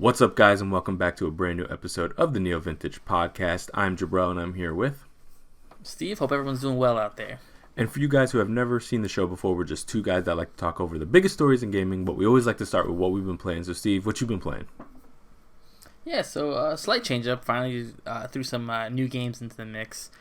What's up, guys, and welcome back to a brand new episode of the NeoVintage podcast. I'm Jabril, and I'm here with Steve. Hope everyone's doing well out there. And for you guys who have never seen the show before, we're just two guys that like to talk over the biggest stories in gaming, but we always like to start with what we've been playing. So, Steve, what you been playing? Yeah, so slight change up. Finally threw some new games into the mix.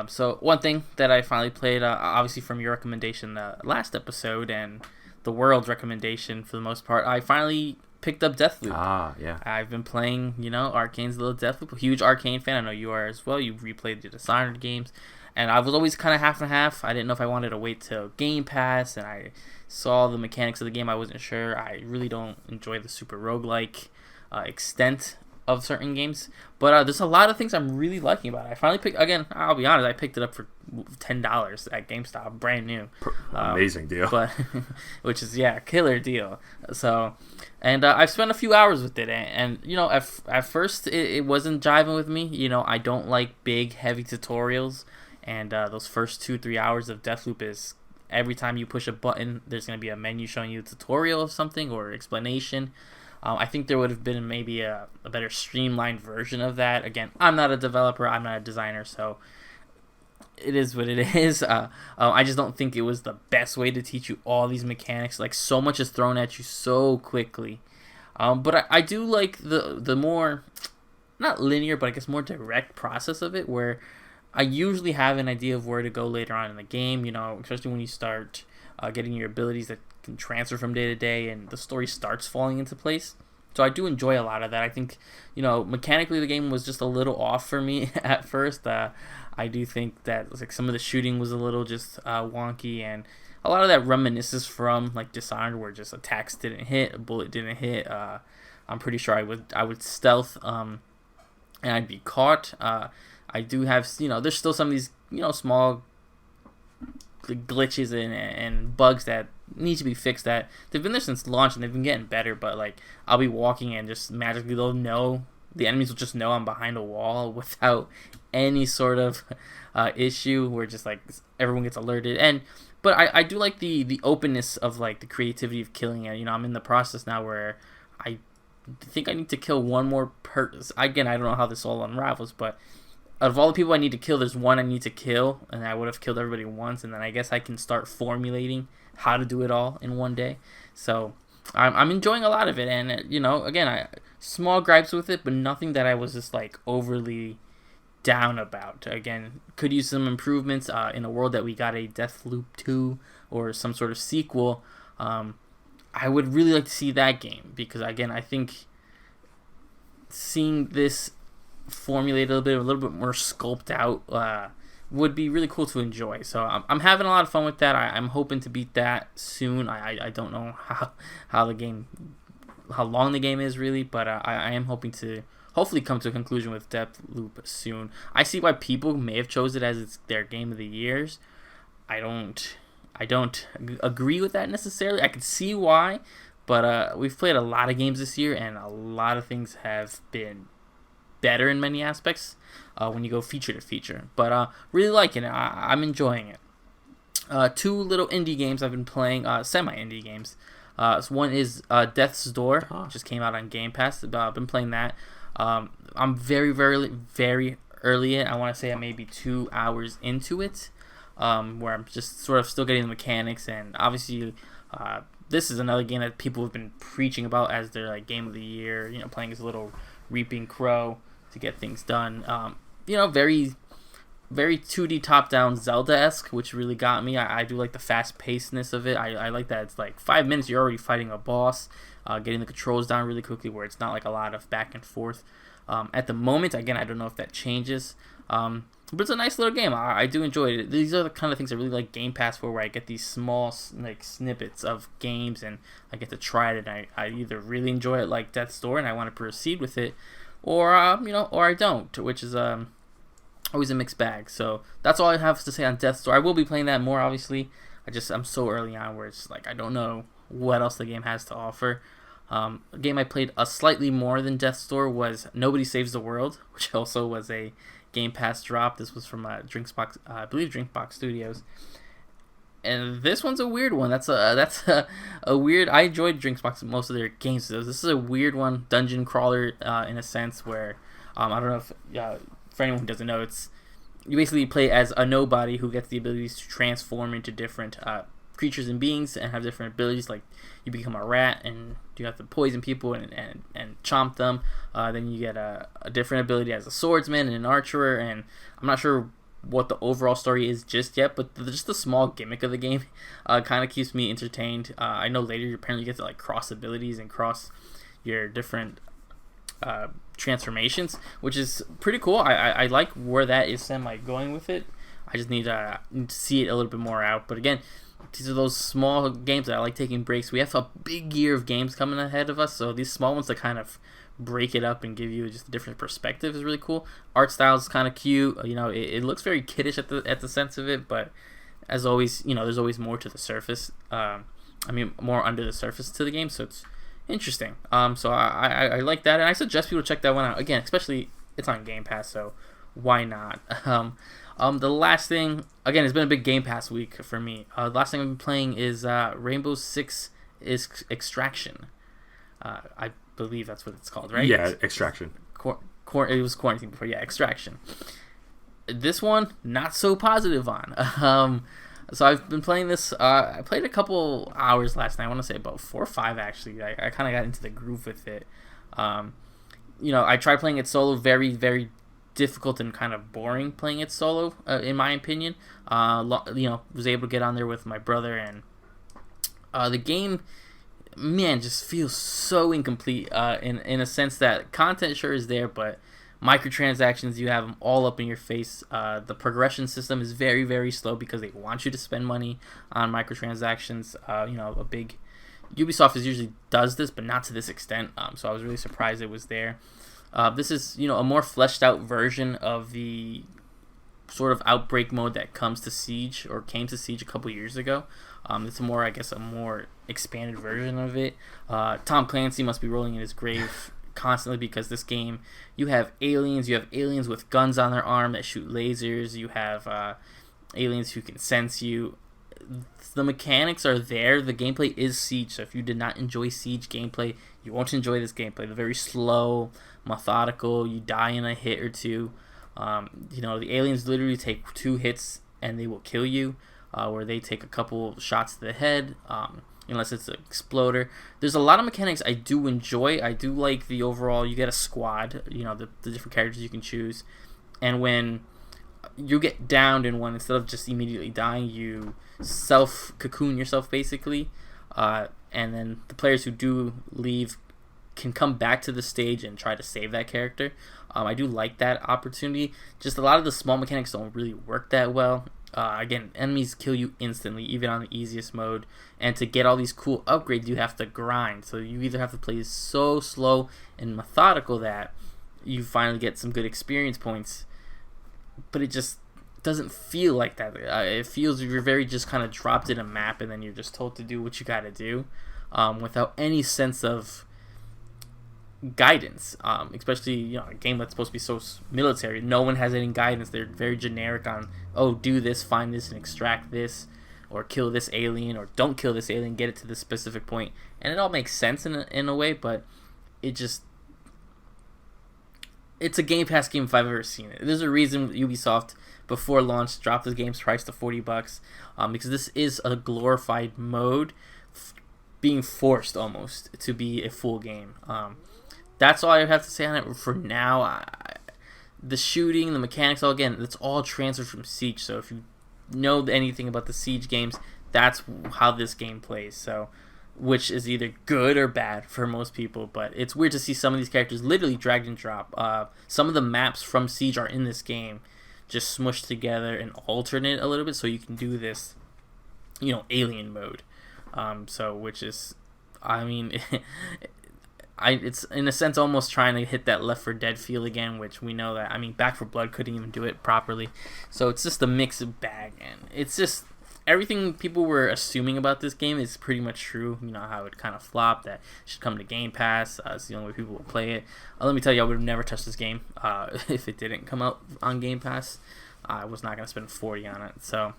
So one thing that I finally played, obviously from your recommendation last episode and the world's recommendation for the most part, I finally picked up Deathloop. Yeah. I've been playing, Arcane's little Deathloop. A huge Arcane fan. I know you are as well. You replayed the Dishonored games. And I was always kind of half and half. I didn't know if I wanted to wait till Game Pass, and I saw the mechanics of the game. I wasn't sure. I really don't enjoy the super roguelike extent of certain games. But there's a lot of things I'm really liking about it. I finally picked, again, I'll be honest, I picked it up for $10 at GameStop, brand new. Amazing deal. But which is, killer deal. So, and I've spent a few hours with it. And at first, it wasn't jiving with me. I don't like big, heavy tutorials. And those first 2-3 hours of Deathloop is every time you push a button, there's going to be a menu showing you a tutorial of something or explanation. I think there would have been maybe a better streamlined version of that. Again, I'm not a developer, I'm not a designer, so it is what it is. I just don't think it was the best way to teach you all these mechanics. Like, so much is thrown at you so quickly. But I do like the more, not linear, but I guess more direct process of it, where I usually have an idea of where to go later on in the game, especially when you start getting your abilities that can transfer from day to day and the story starts falling into place. So I do enjoy a lot of that. I think, mechanically the game was just a little off for me at first. I do think that like some of the shooting was a little just wonky, and a lot of that reminisces from like Dishonored, where just attacks didn't hit, a bullet didn't hit. I'm pretty sure I would stealth and I'd be caught. I do have, there's still some of these, small glitches and bugs that need to be fixed, that they've been there since launch and they've been getting better, but like I'll be walking and just magically the enemies will just know I'm behind a wall without any sort of issue, where just like everyone gets alerted. But I do like the openness of like the creativity of killing it. I'm in the process now where I think I need to kill one more person. Again, I don't know how this all unravels, but out of all the people I need to kill, there's one I need to kill, and I would have killed everybody once, and then I guess I can start formulating how to do it all in one day. So I'm enjoying a lot of it, and again, small gripes with it, but nothing that I was just like overly down about. Again, could use some improvements in a world that we got a Deathloop 2 or some sort of sequel. I would really like to see that game, because again, I think seeing this formulated a little bit more sculpted out would be really cool to enjoy. So I'm having a lot of fun with that. I'm hoping to beat that soon. I don't know how long the game is really, but I am hoping to hopefully come to a conclusion with Deathloop soon. I see why people may have chose it as their game of the years. I don't agree with that necessarily. I can see why, but we've played a lot of games this year, and a lot of things have been better in many aspects when you go feature to feature. But really liking it. I'm enjoying it. Two little indie games I've been playing, semi-indie games. So one is Death's Door, just came out on Game Pass. I've been playing that. I'm very, very, very early in. I want to say I'm maybe 2 hours into it, where I'm just sort of still getting the mechanics. And obviously, this is another game that people have been preaching about as their like game of the year. Playing as a little Reaping Crow to get things done. Very, very 2D top-down Zelda-esque, which really got me. I do like the fast-pacedness of it. I like that it's like 5 minutes, you're already fighting a boss, getting the controls down really quickly, where it's not like a lot of back and forth. At the moment, again, I don't know if that changes, but it's a nice little game. I do enjoy it. These are the kind of things I really like Game Pass for, where I get these small like snippets of games, and I get to try it, and I either really enjoy it like Death's Door and I want to proceed with it, or or I don't, which is always a mixed bag. So that's all I have to say on Death's Door. I will be playing that more, obviously. I'm so early on where it's like I don't know what else the game has to offer. A game I played a slightly more than Death's Door was Nobody Saves the World, which also was a Game Pass drop. This was from Drinkbox, I believe Drinkbox Studios. And this one's a weird one. That's a weird. I enjoyed Drinkbox most of their games. So this is a weird one, dungeon crawler in a sense where I don't know if for anyone who doesn't know, it's you basically play as a nobody who gets the abilities to transform into different creatures and beings and have different abilities. Like you become a rat and you have to poison people and chomp them. Then you get a different ability as a swordsman and an archer. And I'm not sure what the overall story is just yet, but just the small gimmick of the game kind of keeps me entertained. I know later you apparently get to like cross abilities and cross your different transformations, which is pretty cool. I like where that is going with it. I just need to see it a little bit more out. But again, these are those small games that I like taking breaks. We have a big year of games coming ahead of us, so these small ones that kind of break it up and give you just a different perspective is really cool. Art style is kind of cute. It looks very kiddish at the sense of it, but as always, there's always more to the surface. More under the surface to the game, so it's interesting. So I like that, and I suggest people check that one out. Again, especially it's on Game Pass, so why not? The last thing, again, it's been a big Game Pass week for me. The last thing I've been playing is Rainbow Six is Extraction. I believe that's what it's called, right? Yeah, Extraction. It was Quarantine before. Yeah, Extraction. This one, not so positive on. So I've been playing this. I played a couple hours last night. I want to say about 4 or 5 actually. I kind of got into the groove with it. I tried playing it solo. Very, very difficult and kind of boring playing it solo, in my opinion. Was able to get on there with my brother, and the game, man, just feels so incomplete. In a sense that content sure is there, but microtransactions, you have them all up in your face. The progression system is very, very slow because they want you to spend money on microtransactions. A big Ubisoft usually does this, but not to this extent. So I was really surprised it was there. This is a more fleshed out version of the sort of outbreak mode that came to Siege a couple years ago. It's a more expanded version of it. Tom Clancy must be rolling in his grave constantly because this game, you have aliens with guns on their arm that shoot lasers. You have aliens who can sense you. The mechanics are there. The gameplay is Siege, so if you did not enjoy Siege gameplay, you won't enjoy this gameplay. They're very slow, methodical. You die in a hit or two. The aliens literally take 2 hits and they will kill you, where they take a couple shots to the head, unless it's an exploder. There's a lot of mechanics I do enjoy. I do like the overall, you get a squad, the different characters you can choose. And when you get downed in one, instead of just immediately dying, you self-cocoon yourself, basically. And then the players who do leave can come back to the stage and try to save that character. I do like that opportunity. Just a lot of the small mechanics don't really work that well. Again, enemies kill you instantly, even on the easiest mode. And to get all these cool upgrades, you have to grind. So you either have to play so slow and methodical that you finally get some good experience points, but it just doesn't feel like that. It feels you're very just kind of dropped in a map, and then you're just told to do what you got to do, without any sense of guidance. Especially a game that's supposed to be so military. No one has any guidance. They're very generic on, do this, find this, and extract this, or kill this alien, or don't kill this alien, get it to this specific point. And it all makes sense in a way, but it's a Game Pass game if I've ever seen it. There's a reason Ubisoft, before launch, dropped the game's price to $40, because this is a glorified mode being forced almost to be a full game. That's all I have to say on it for now. The shooting, the mechanics, it's all transferred from Siege. So if you know anything about the Siege games, that's how this game plays. So, which is either good or bad for most people. But it's weird to see some of these characters literally drag and drop. Some of the maps from Siege are in this game, just smushed together and alternate a little bit, so you can do this, alien mode. Which is, it's in a sense almost trying to hit that Left 4 Dead feel again, which we know that, Back 4 Blood couldn't even do it properly. So it's just a mixed bag, and it's just everything people were assuming about this game is pretty much true. How it kind of flopped, that it should come to Game Pass. It's the only way people will play it. Let me tell you, I would have never touched this game if it didn't come out on Game Pass. I was not going to spend $40 on it. So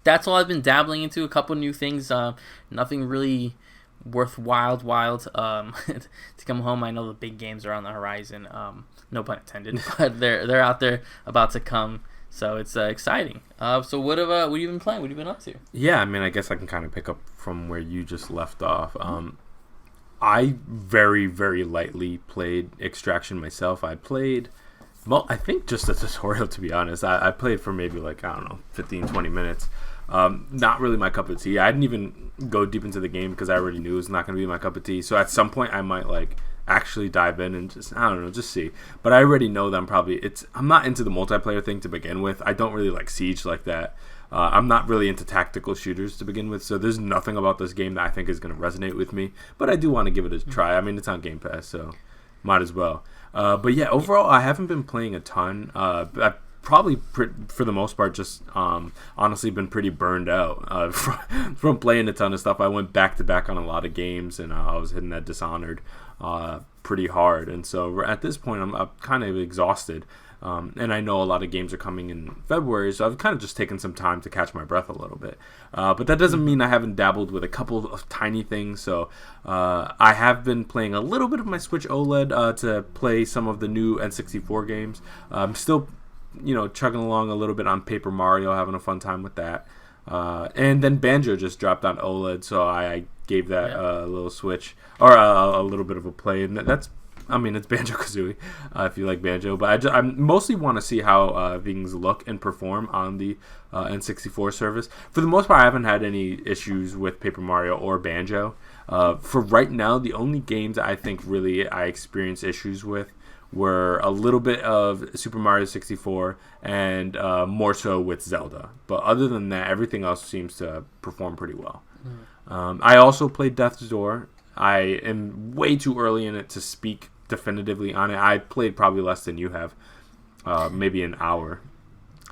that's all I've been dabbling into. A couple new things. Nothing really wild to come home. I know the big games are on the horizon. No pun intended, but they're out there about to come. So it's exciting. So what have you been playing? What have you been up to? Yeah, I mean, I guess I can kind of pick up from where you just left off. I very, very lightly played Extraction myself. I played, well, I think just a tutorial, to be honest. I played for maybe 15, 20 minutes. Not really my cup of tea. I didn't even go deep into the game because I already knew it was not going to be my cup of tea. So at some point I might actually dive in and just see. But I already know that I'm not into the multiplayer thing to begin with. I don't really like Siege like that. I'm not really into tactical shooters to begin with, so there's nothing about this game that I think is going to resonate with me. But I do want to give it a try. I mean, it's on Game Pass, so might as well. But yeah, overall, I haven't been playing a ton. I've probably, for the most part, just honestly been pretty burned out from playing a ton of stuff. I went back-to-back on a lot of games, and I was hitting that Dishonored pretty hard. And so at this point, I'm kind of exhausted. And I know a lot of games are coming in February, so I've kind of just taken some time to catch my breath a little bit. But that doesn't mean I haven't dabbled with a couple of tiny things. So I have been playing a little bit of my Switch OLED to play some of the new N64 games. I'm still, chugging along a little bit on Paper Mario, having a fun time with that. And then Banjo just dropped on OLED, so I gave that a little switch, or a little bit of a play. And it's Banjo-Kazooie, if you like Banjo. But I mostly want to see how things look and perform on the N64 service. For the most part, I haven't had any issues with Paper Mario or Banjo. For right now, the only games I think really I experienced issues with were a little bit of Super Mario 64 and more so with Zelda. But other than that, everything else seems to perform pretty well. I also played Death's Door. I am way too early in it to speak definitively on it. I played probably less than you have, maybe an hour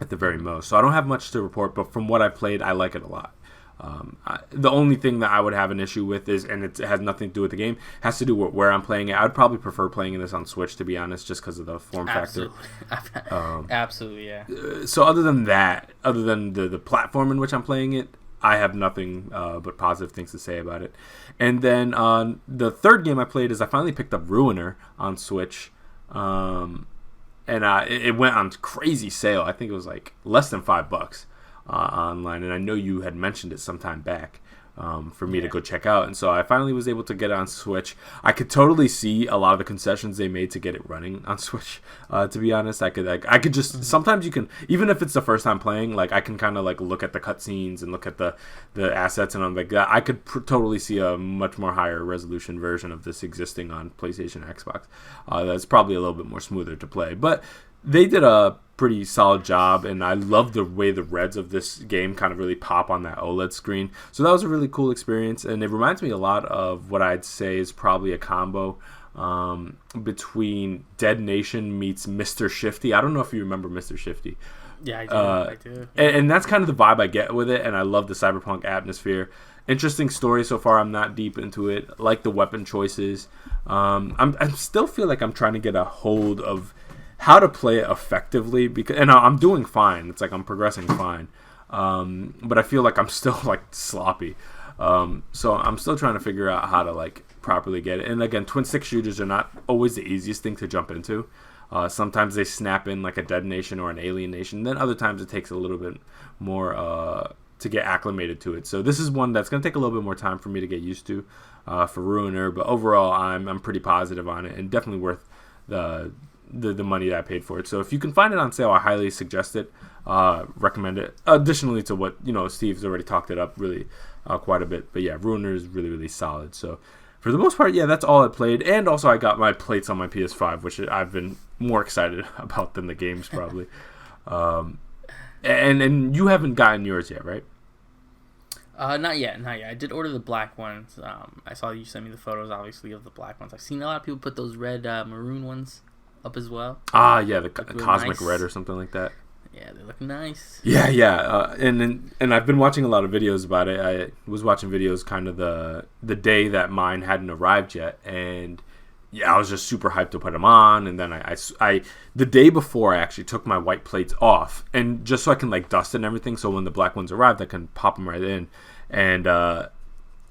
at the very most. So I don't have much to report, but from what I've played, I like it a lot. The only thing that I would have an issue with is, and it has nothing to do with the game, has to do with where I'm playing it. I would probably prefer playing this on Switch, to be honest, just because of the form factor. Absolutely, yeah. So other than that, other than the platform in which I'm playing it, I have nothing but positive things to say about it. And then the third game I played is I finally picked up Ruiner on Switch. And it went on crazy sale. I think it was less than $5 online. And I know you had mentioned it sometime back for me to go check out. And so I finally was able to get it on Switch. I could totally see a lot of the concessions they made to get it running on Switch. To be honest, I could just sometimes you can, even if it's the first time playing, I can kind of look at the cutscenes and look at the assets, and I'm like, I could totally see a much more higher resolution version of this existing on PlayStation, Xbox. That's probably a little bit more smoother to play, but they did a pretty solid job, and I love the way the reds of this game kind of really pop on that OLED screen. So that was a really cool experience, and it reminds me a lot of what I'd say is probably a combo between Dead Nation meets Mr. Shifty. I don't know if you remember Mr. Shifty. Yeah, I do. And that's kind of the vibe I get with it, and I love the cyberpunk atmosphere. Interesting story so far. I'm not deep into it. Like the weapon choices. I still feel like I'm trying to get a hold of how to play it effectively, and I'm doing fine. It's I'm progressing fine, but I feel like I'm still sloppy. So I'm still trying to figure out how to properly get it. And again, twin stick shooters are not always the easiest thing to jump into. Sometimes they snap in a Dead Nation or an Alien Nation. Then other times it takes a little bit more to get acclimated to it. So this is one that's going to take a little bit more time for me to get used to for Ruiner. But overall, I'm pretty positive on it, and definitely worth the money that I paid for it. So if you can find it on sale, I highly suggest it. Recommend it. Additionally to what Steve's already talked it up really quite a bit. But yeah, Ruiner is really, really solid. So for the most part, yeah, that's all I played. And also I got my plates on my PS5, which I've been more excited about than the games probably. And you haven't gotten yours yet, right? Not yet. I did order the black ones. I saw you sent me the photos, obviously, of the black ones. I've seen a lot of people put those red maroon ones up as well. Yeah, the really cosmic nice. Red or something like that. Yeah, they look nice. Yeah. And I've been watching a lot of videos about it. I was watching videos kind of the day that mine hadn't arrived yet, and yeah, I was just super hyped to put them on, and then I the day before I actually took my white plates off, and just so I can like dust and everything, so when the black ones arrived, I can pop them right in, and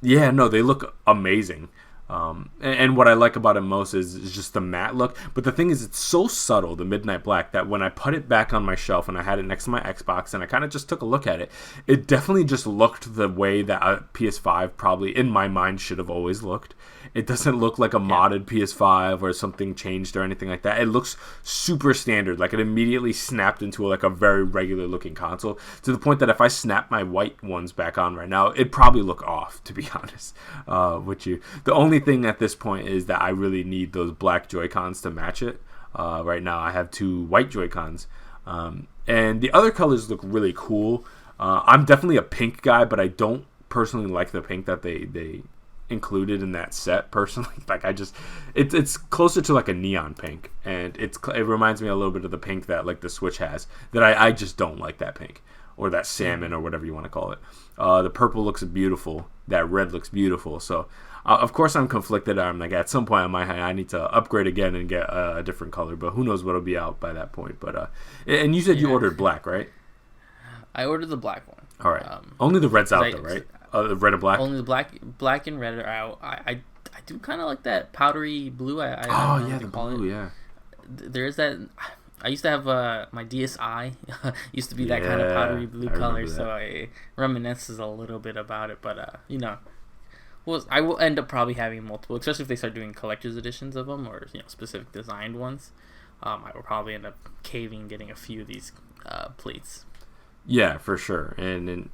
yeah, no, they look amazing. And what I like about it most is just the matte look. But the thing is, it's so subtle, the midnight black, that when I put it back on my shelf and I had it next to my Xbox and I kind of just took a look at it, it definitely just looked the way that a PS5 probably in my mind should have always looked. It doesn't look like a modded PS5 or something changed or anything like that. It looks super standard. Like it immediately snapped into like a very regular looking console, to the point that if I snap my white ones back on right now, it'd probably look off, to be honest with you. The only thing at this point is that I really need those black JoyCons to match it. Right now I have 2 white JoyCons. And the other colors look really cool. I'm definitely a pink guy, but I don't personally like the pink that they included in that set personally. Like it's closer to like a neon pink, and it reminds me a little bit of the pink that like the Switch has, that I just don't like that pink, or that salmon, or whatever you want to call it. The purple looks beautiful, that red looks beautiful, so of course I'm conflicted. I'm like, at some point I need to upgrade again and get a different color, but who knows what'll be out by that point. But and you said you ordered black, right? I ordered the black one. All right. Only the red's out though, right? Red and black. Only the black and red are out. I do kind of like that powdery blue. I oh yeah, the blue. Yeah. There is that. I used to have my DSi. Used to be that kind of powdery blue color, so I reminisces a little bit about it. But you know, I will end up probably having multiple, especially if they start doing collector's editions of them, or specific designed ones. I will probably end up getting a few of these plates. Yeah, for sure, and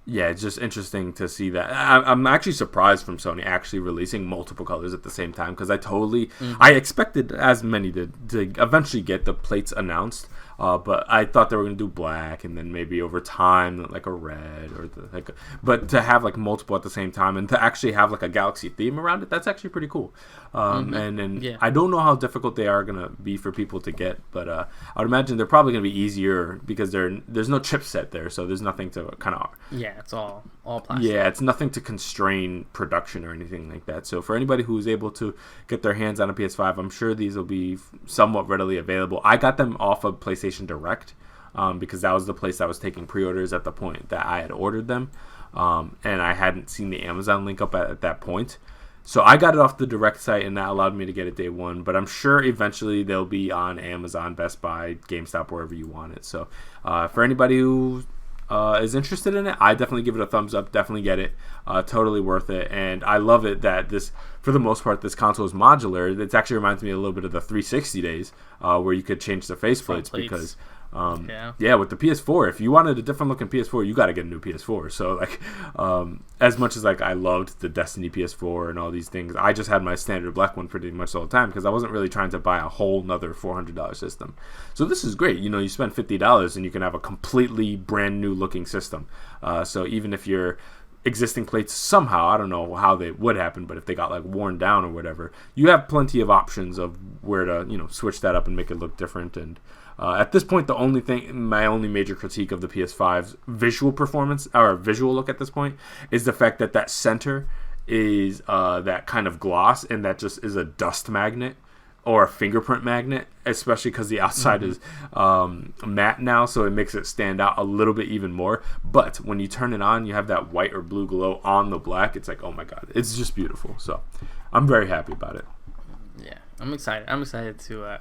yeah, it's just interesting to see that. I'm actually surprised from Sony actually releasing multiple colors at the same time, because I expected, as many did, to eventually get the plates announced. But I thought they were going to do black, and then maybe over time like a red, or but to have like multiple at the same time, and to actually have like a Galaxy theme around it, that's actually pretty cool. And yeah. I don't know how difficult they are going to be for people to get, but I would imagine they're probably going to be easier, because there's no chipset there, so there's nothing to kind of it's all plastic. Yeah, it's nothing to constrain production or anything like that. So for anybody who's able to get their hands on a PS5, I'm sure these will be somewhat readily available. I got them off of PlayStation Direct, because that was the place that was taking pre-orders at the point that I had ordered them, and I hadn't seen the Amazon link up at that point. So I got it off the Direct site, and that allowed me to get it day one. But I'm sure eventually they'll be on Amazon, Best Buy, GameStop, wherever you want it. So for anybody who is interested in it, I definitely give it a thumbs up. Definitely get it. Totally worth it. And I love it that for the most part, this console is modular. It actually reminds me a little bit of the 360 days, where you could change the faceplates, because with the PS4, if you wanted a different looking PS4, you got to get a new PS4. So like, as much as like I loved the Destiny PS4 and all these things, I just had my standard black one pretty much all the time, because I wasn't really trying to buy a whole nother $400 system. So this is great. You spend $50 and you can have a completely brand new looking system. So even if your existing plates somehow, I don't know how they would happen, but if they got like worn down or whatever, you have plenty of options of where to switch that up and make it look different. And at this point, my only major critique of the PS5's visual performance, or visual look at this point, is the fact that center is that kind of gloss, and that just is a dust magnet or a fingerprint magnet, especially because the outside is matte now, so it makes it stand out a little bit even more. But when you turn it on, you have that white or blue glow on the black. It's like, oh my god, it's just beautiful. So I'm very happy about it. Yeah, I'm excited. I'm excited to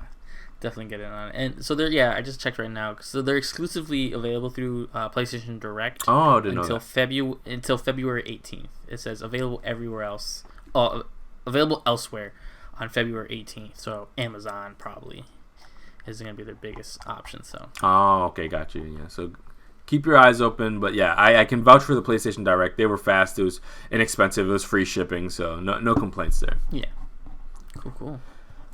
definitely get in on it. And so I just checked right now. So they're exclusively available through PlayStation Direct. Oh, I didn't know that. Until February 18th. It says available everywhere else. Available elsewhere on February 18th. So Amazon probably is going to be their biggest option. So. Oh, okay, got you. Yeah, so keep your eyes open. But yeah, I can vouch for the PlayStation Direct. They were fast. It was inexpensive. It was free shipping. So no complaints there. Yeah. Cool.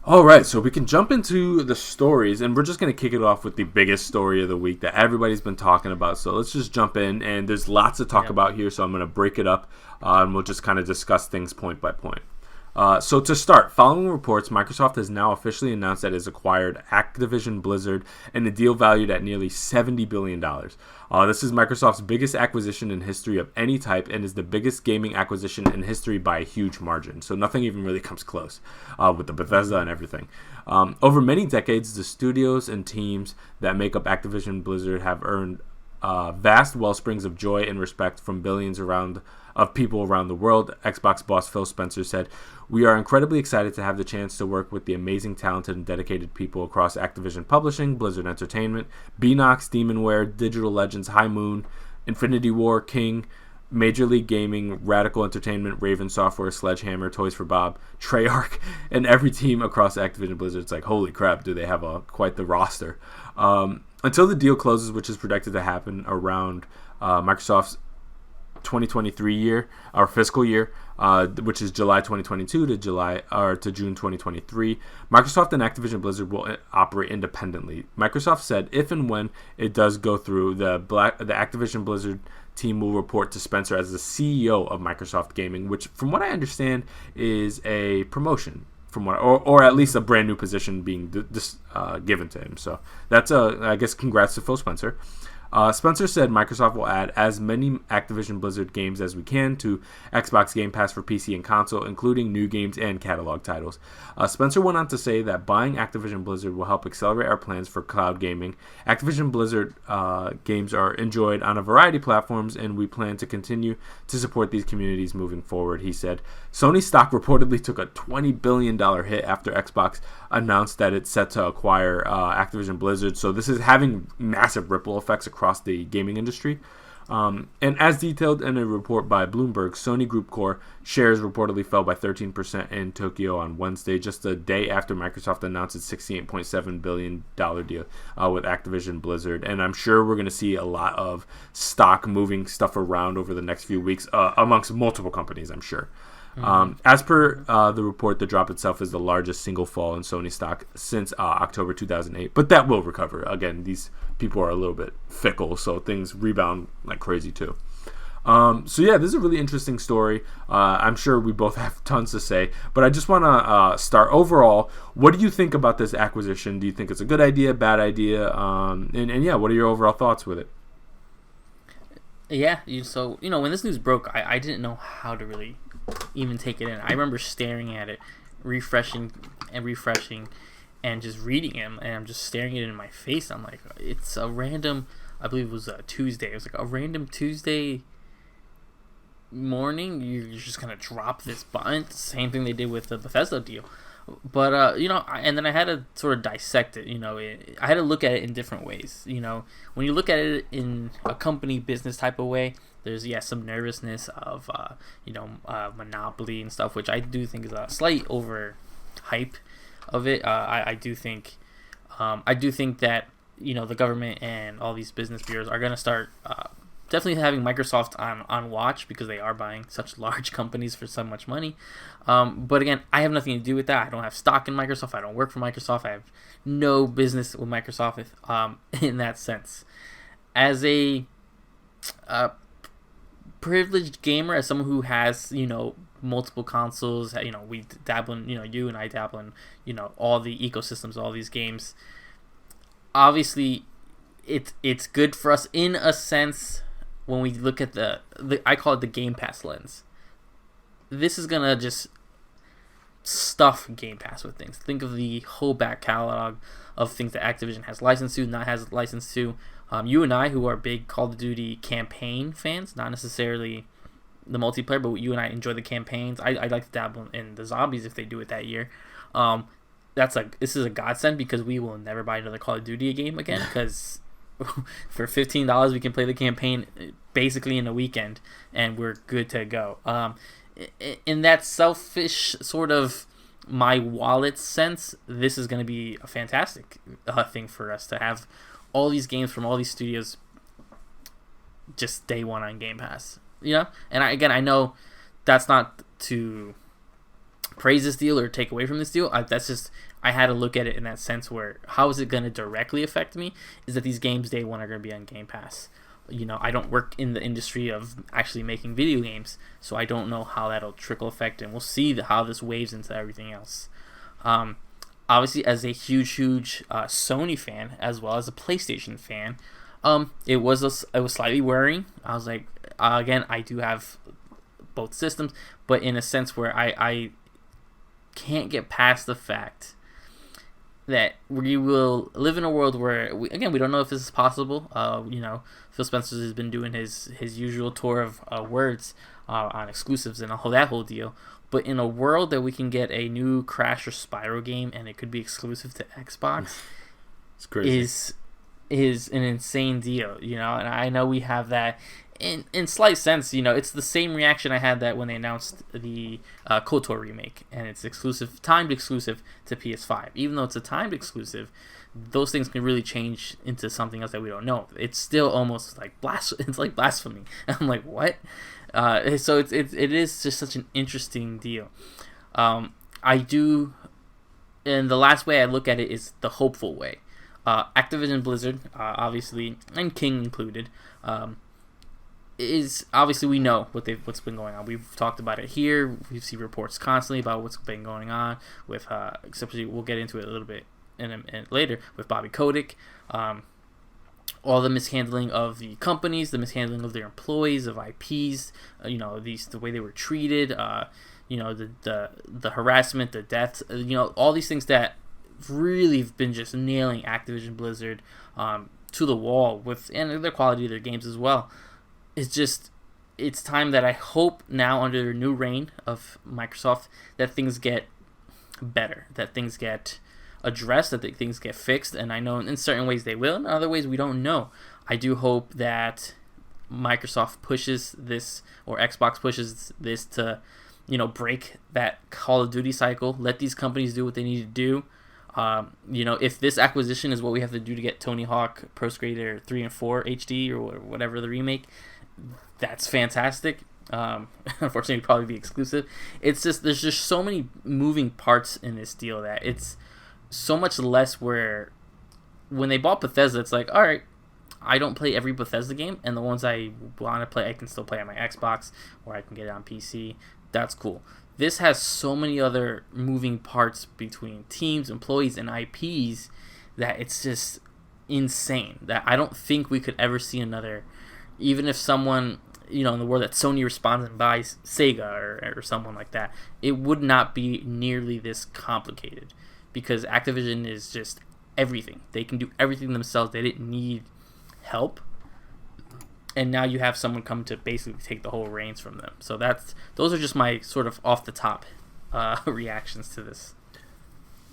All right, so we can jump into the stories, and we're just going to kick it off with the biggest story of the week that everybody's been talking about. So let's just jump in, and there's lots to talk about here, so I'm going to break it up, and we'll just kind of discuss things point by point. So to start, following reports, Microsoft has now officially announced that it has acquired Activision Blizzard in a deal valued at nearly $70 billion. This is Microsoft's biggest acquisition in history of any type and is the biggest gaming acquisition in history by a huge margin. So nothing even really comes close with the Bethesda and everything. Over many decades, the studios and teams that make up Activision Blizzard have earned vast wellsprings of joy and respect from billions of people around the world. Xbox boss Phil Spencer said, "We are incredibly excited to have the chance to work with the amazing, talented, and dedicated people across Activision Publishing, Blizzard Entertainment, Beenox, Demonware, Digital Legends, High Moon, Infinity War, King, Major League Gaming, Radical Entertainment, Raven Software, Sledgehammer, Toys for Bob, Treyarch, and every team across Activision Blizzard." It's like, holy crap, do they have quite the roster. Until the deal closes, which is projected to happen around Microsoft's 2023 year, our fiscal year, which is July 2022 to June 2023, Microsoft and Activision Blizzard will operate independently. Microsoft said if and when it does go through, the Activision Blizzard team will report to Spencer as the CEO of Microsoft Gaming, which, from what I understand, is a promotion. Or at least a brand new position being given to him. So that's I guess congrats to Phil Spencer. Spencer said Microsoft will add as many Activision Blizzard games as we can to Xbox Game Pass for PC and console, including new games and catalog titles. Spencer went on to say that buying Activision Blizzard will help accelerate our plans for cloud gaming. Activision Blizzard games are enjoyed on a variety of platforms, and we plan to continue to support these communities moving forward, he said. Sony stock reportedly took a $20 billion hit after Xbox announced that it's set to acquire Activision Blizzard, so this is having massive ripple effects across the gaming industry. And as detailed in a report by Bloomberg, Sony Group Core shares reportedly fell by 13% in Tokyo on Wednesday, just a day after Microsoft announced its $68.7 billion deal with Activision Blizzard. And I'm sure we're going to see a lot of stock moving stuff around over the next few weeks amongst multiple companies, I'm sure. As per the report, the drop itself is the largest single fall in Sony stock since October 2008, but that will recover. Again, these people are a little bit fickle, so things rebound like crazy too. So yeah, this is a really interesting story. I'm sure we both have tons to say, but I just want to start overall. What do you think about this acquisition? Do you think it's a good idea, bad idea? And yeah, what are your overall thoughts with it? Yeah, so when this news broke, I didn't know how to really even take it in. I remember staring at it, refreshing, and just reading it, and I'm just staring it in my face. I'm like, it's a random, I believe it was a Tuesday. It was like a random Tuesday morning. You're just gonna drop this button. Same thing they did with the Bethesda deal. But and then I had to sort of dissect it. I had to look at it in different ways. When you look at it in a company business type of way, there's some nervousness of monopoly and stuff, which I do think is a slight overhype of it. I do think that the government and all these business bureaus are gonna start definitely having Microsoft on watch, because they are buying such large companies for so much money. But again, I have nothing to do with that. I don't have stock in Microsoft. I don't work for Microsoft. I have no business with Microsoft in that sense. As a privileged gamer, as someone who has multiple consoles, we dabble in, you and I dabble in all the ecosystems, all these games. Obviously, it's good for us in a sense. When we look at the I call it the Game Pass lens. This is gonna just stuff Game Pass with things. Think of the whole back catalog of things that Activision has licensed to, not has licensed to. You and I, who are big Call of Duty campaign fans, not necessarily the multiplayer, but you and I enjoy the campaigns. I like to dabble in the zombies if they do it that year. This is a godsend, because we will never buy another Call of Duty game again, because for $15 we can play the campaign basically in a weekend and we're good to go. In that selfish sort of my wallet sense, this is going to be a fantastic thing for us to have all these games from all these studios just day one on Game Pass. And I know that's not to praise this deal or take away from this deal. I had to look at it in that sense where how is it going to directly affect me is that these games day one are going to be on Game Pass. I don't work in the industry of actually making video games, so I don't know how that'll trickle effect, and we'll see how this waves into everything else. Obviously, as a huge Sony fan as well as a PlayStation fan, it was slightly worrying. I was like, again, I do have both systems, but in a sense where I can't get past the fact that we will live in a world where we don't know if this is possible. Phil Spencer has been doing his usual tour of words on exclusives and that whole deal. But in a world that we can get a new Crash or Spyro game and it could be exclusive to Xbox, it's crazy. Is an insane deal, and I know we have that in slight sense. It's the same reaction I had that when they announced the KOTOR remake, and it's timed exclusive to PS5. Even though it's a timed exclusive, those things can really change into something else that we don't know. It's still almost like it's like blasphemy. I'm like, what? So it is just such an interesting deal. I do, and the last way I look at it is the hopeful way. Activision Blizzard, obviously, and King included, is obviously we know what's been going on. We've talked about it here. We see reports constantly about what's been going on with, especially we'll get into it a little bit later with Bobby Kotick. All the mishandling of the companies, the mishandling of their employees, of IPs, the way they were treated, the harassment, the deaths, all these things that really have been just nailing Activision Blizzard to the wall and the quality of their games as well. It's time that I hope now under the new reign of Microsoft that things get better, that things get addressed, that things get fixed, and I know in certain ways they will, in other ways we don't know. I do hope that Microsoft pushes this, or Xbox pushes this to, break that Call of Duty cycle, let these companies do what they need to do. If this acquisition is what we have to do to get Tony Hawk Pro Skater 3 and 4 HD or whatever the remake, that's fantastic. Unfortunately, it'd probably be exclusive. It's just, there's just so many moving parts in this deal that it's so much less where when they bought Bethesda, it's like, all right, I don't play every Bethesda game, and the ones I want to play, I can still play on my Xbox, or I can get it on PC. That's cool. This has so many other moving parts between teams, employees, and IPs that it's just insane. That I don't think we could ever see another, even if someone, in the world that Sony responds and buys Sega or someone like that, it would not be nearly this complicated because Activision is just everything. They can do everything themselves. They didn't need help. And now you have someone come to basically take the whole reins from them. So those are just my sort of off the top reactions to this.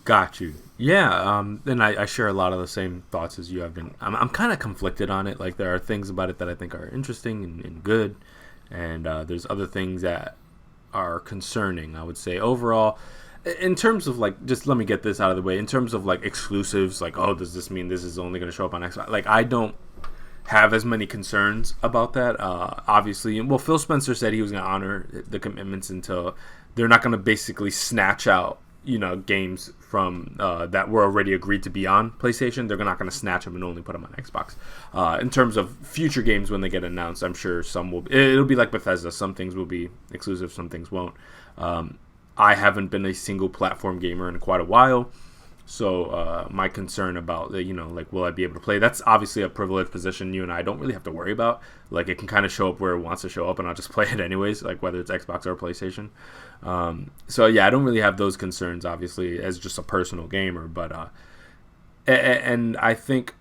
Got you. Yeah. And I share a lot of the same thoughts as you have been. I'm kind of conflicted on it. Like there are things about it that I think are interesting and good, and there's other things that are concerning. I would say overall, in terms of like, just let me get this out of the way. In terms of like exclusives, like does this mean this is only going to show up on Xbox? Like I don't have as many concerns about that. Obviously, well, Phil Spencer said he was going to honor the commitments until they're not going to basically snatch out, games from that were already agreed to be on PlayStation. They're not going to snatch them and only put them on Xbox. In terms of future games when they get announced, I'm sure some will. It'll be like Bethesda. Some things will be exclusive, some things won't. I haven't been a single platform gamer in quite a while. So my concern about, will I be able to play? That's obviously a privileged position you and I don't really have to worry about. Like, it can kind of show up where it wants to show up, and I'll just play it anyways, like whether it's Xbox or PlayStation. So, yeah, I don't really have those concerns, obviously, as just a personal gamer. But and I think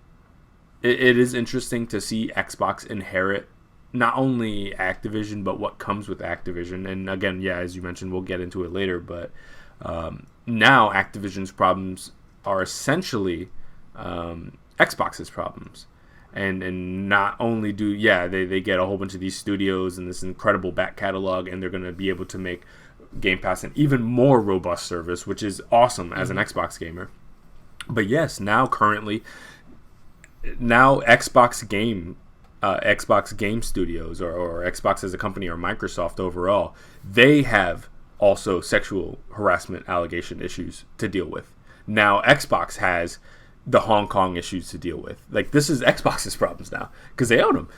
it is interesting to see Xbox inherit not only Activision, but what comes with Activision. And, again, yeah, as you mentioned, we'll get into it later, but now Activision's problems are essentially Xbox's problems, and not only do they get a whole bunch of these studios and this incredible back catalog, and they're going to be able to make Game Pass an even more robust service, which is awesome as an Xbox gamer. But yes, now Xbox Game Studios or Xbox as a company or Microsoft overall, they have also sexual harassment allegation issues to deal with. Now Xbox has the Hong Kong issues to deal with. Like, this is Xbox's problems now because they own them,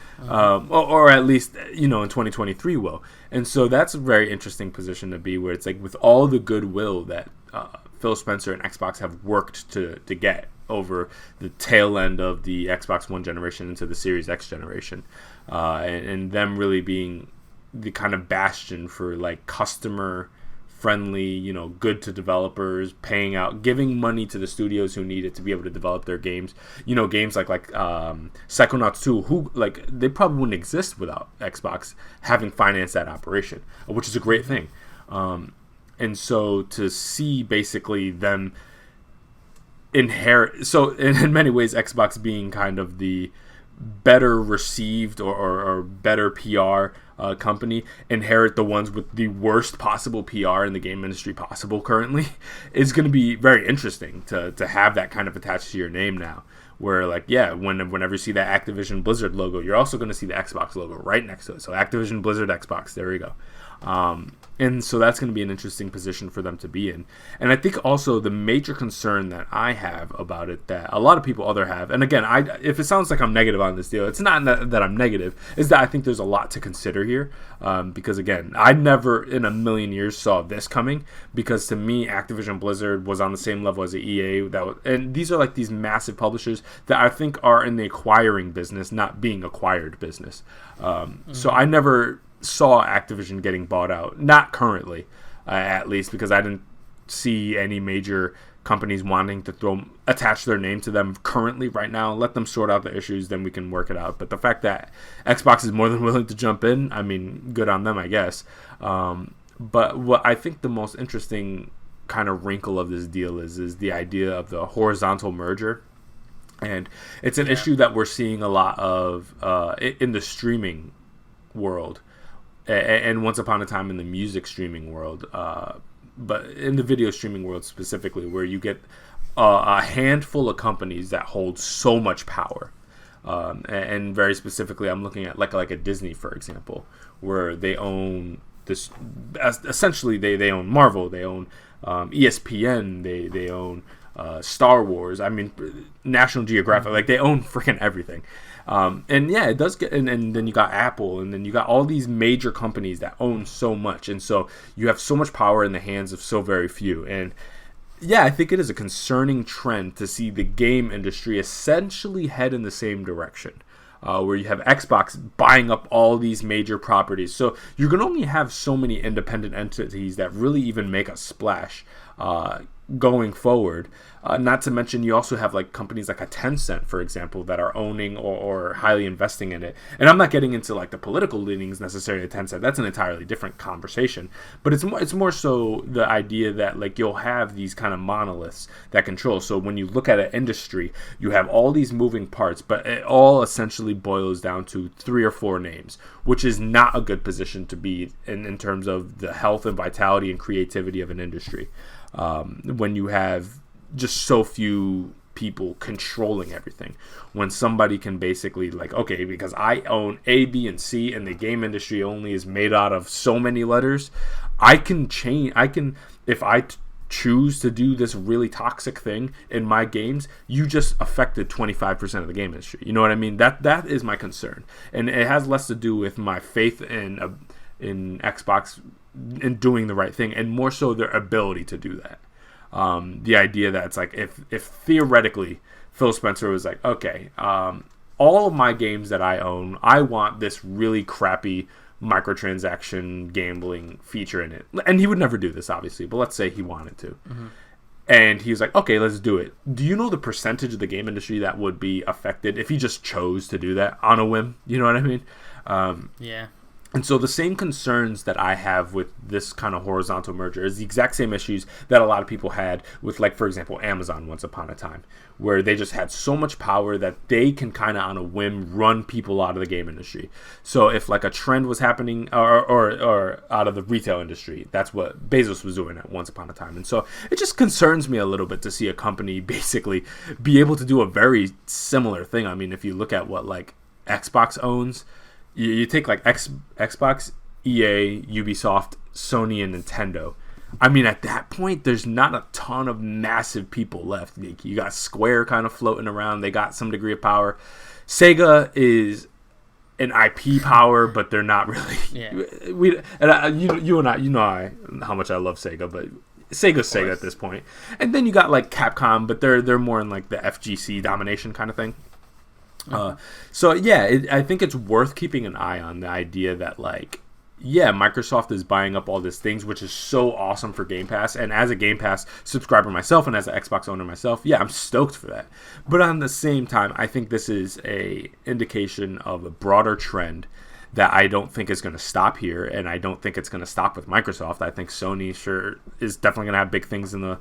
or at least, in 2023 will. And so that's a very interesting position to be, where it's like, with all the goodwill that Phil Spencer and Xbox have worked to get over the tail end of the Xbox One generation into the Series X generation, and them really being the kind of bastion for like customer friendly, good to developers, paying out, giving money to the studios who need it to be able to develop their games. Games like Psychonauts 2, who like they probably wouldn't exist without Xbox having financed that operation, which is a great thing. And so to see basically them inherit, so in many ways Xbox being kind of the better received or better PR company, inherit the ones with the worst possible PR in the game industry possible currently, is going to be very interesting to have that kind of attached to your name now, where like, yeah, whenever you see that Activision Blizzard logo, you're also going to see the Xbox logo right next to it. So Activision Blizzard Xbox, there we go. And so that's going to be an interesting position for them to be in. And I think also the major concern that I have about it, that a lot of people have, and again, if it sounds like I'm negative on this deal, it's not that I'm negative, is that I think there's a lot to consider here. Because again, I never in a million years saw this coming, because to me, Activision Blizzard was on the same level as the EA. And these are like these massive publishers that I think are in the acquiring business, not being acquired business. So I never saw Activision getting bought out, not currently, at least, because I didn't see any major companies wanting to attach their name to them currently right now. Let them sort out the issues, then we can work it out. But the fact that Xbox is more than willing to jump in, I mean, good on them, I guess. But what I think the most interesting kind of wrinkle of this deal is the idea of the horizontal merger. And it's an issue that we're seeing a lot of in the streaming world, and once upon a time in the music streaming world, but in the video streaming world specifically, where you get a handful of companies that hold so much power. And very specifically, I'm looking at like a Disney, for example, where they own this. Essentially, they own Marvel, they own ESPN, they own Star Wars. I mean, National Geographic. Like, they own freaking everything. And yeah, it does get, and then you got Apple, and then you got all these major companies that own so much, and so you have so much power in the hands of so very few. And yeah, I think it is a concerning trend to see the game industry essentially head in the same direction, where you have Xbox buying up all these major properties. So you're going to only have so many independent entities that really even make a splash going forward. Not to mention, you also have like companies like a Tencent, for example, that are owning or highly investing in it. And I'm not getting into like the political leanings necessarily of Tencent. That's an entirely different conversation. But it's more so the idea that like you'll have these kind of monoliths that control. So when you look at an industry, you have all these moving parts, but it all essentially boils down to 3 or 4 names, which is not a good position to be in terms of the health and vitality and creativity of an industry. When you have just so few people controlling everything, when somebody can basically like, okay, because I own A, B, and C, and the game industry only is made out of so many letters, I can change. If I choose to do this really toxic thing in my games, you just affected 25% of the game industry. You know what I mean? That is my concern, and it has less to do with my faith in Xbox in doing the right thing, and more so their ability to do that. The idea that it's like, if theoretically Phil Spencer was like, okay, all of my games that I own, I want this really crappy microtransaction gambling feature in it. And he would never do this, obviously, but let's say he wanted to. Mm-hmm. And he was like, okay, let's do it. Do you know the percentage of the game industry that would be affected if he just chose to do that on a whim? You know what I mean? Yeah. And so the same concerns that I have with this kind of horizontal merger is the exact same issues that a lot of people had with, like, for example, Amazon once upon a time, where they just had so much power that they can kind of on a whim run people out of the game industry. So if like a trend was happening or out of the retail industry, that's what Bezos was doing at once upon a time. And so it just concerns me a little bit to see a company basically be able to do a very similar thing. I mean, if you look at what like Xbox owns, you take like Xbox, EA, Ubisoft, Sony, and Nintendo. I mean, at that point, there's not a ton of massive people left. You got Square kind of floating around. They got some degree of power. Sega is an IP power, but they're not really. Yeah. You and I, how much I love Sega, but Sega's Sega at this point. And then you got like Capcom, but they're more in like the FGC domination kind of thing. So yeah, I think it's worth keeping an eye on the idea that like, yeah, Microsoft is buying up all these things, which is so awesome for Game Pass. And as a Game Pass subscriber myself and as an Xbox owner myself, yeah, I'm stoked for that. But on the same time, I think this is a indication of a broader trend that I don't think is going to stop here, and I don't think it's going to stop with Microsoft. I think Sony sure is definitely going to have big things in the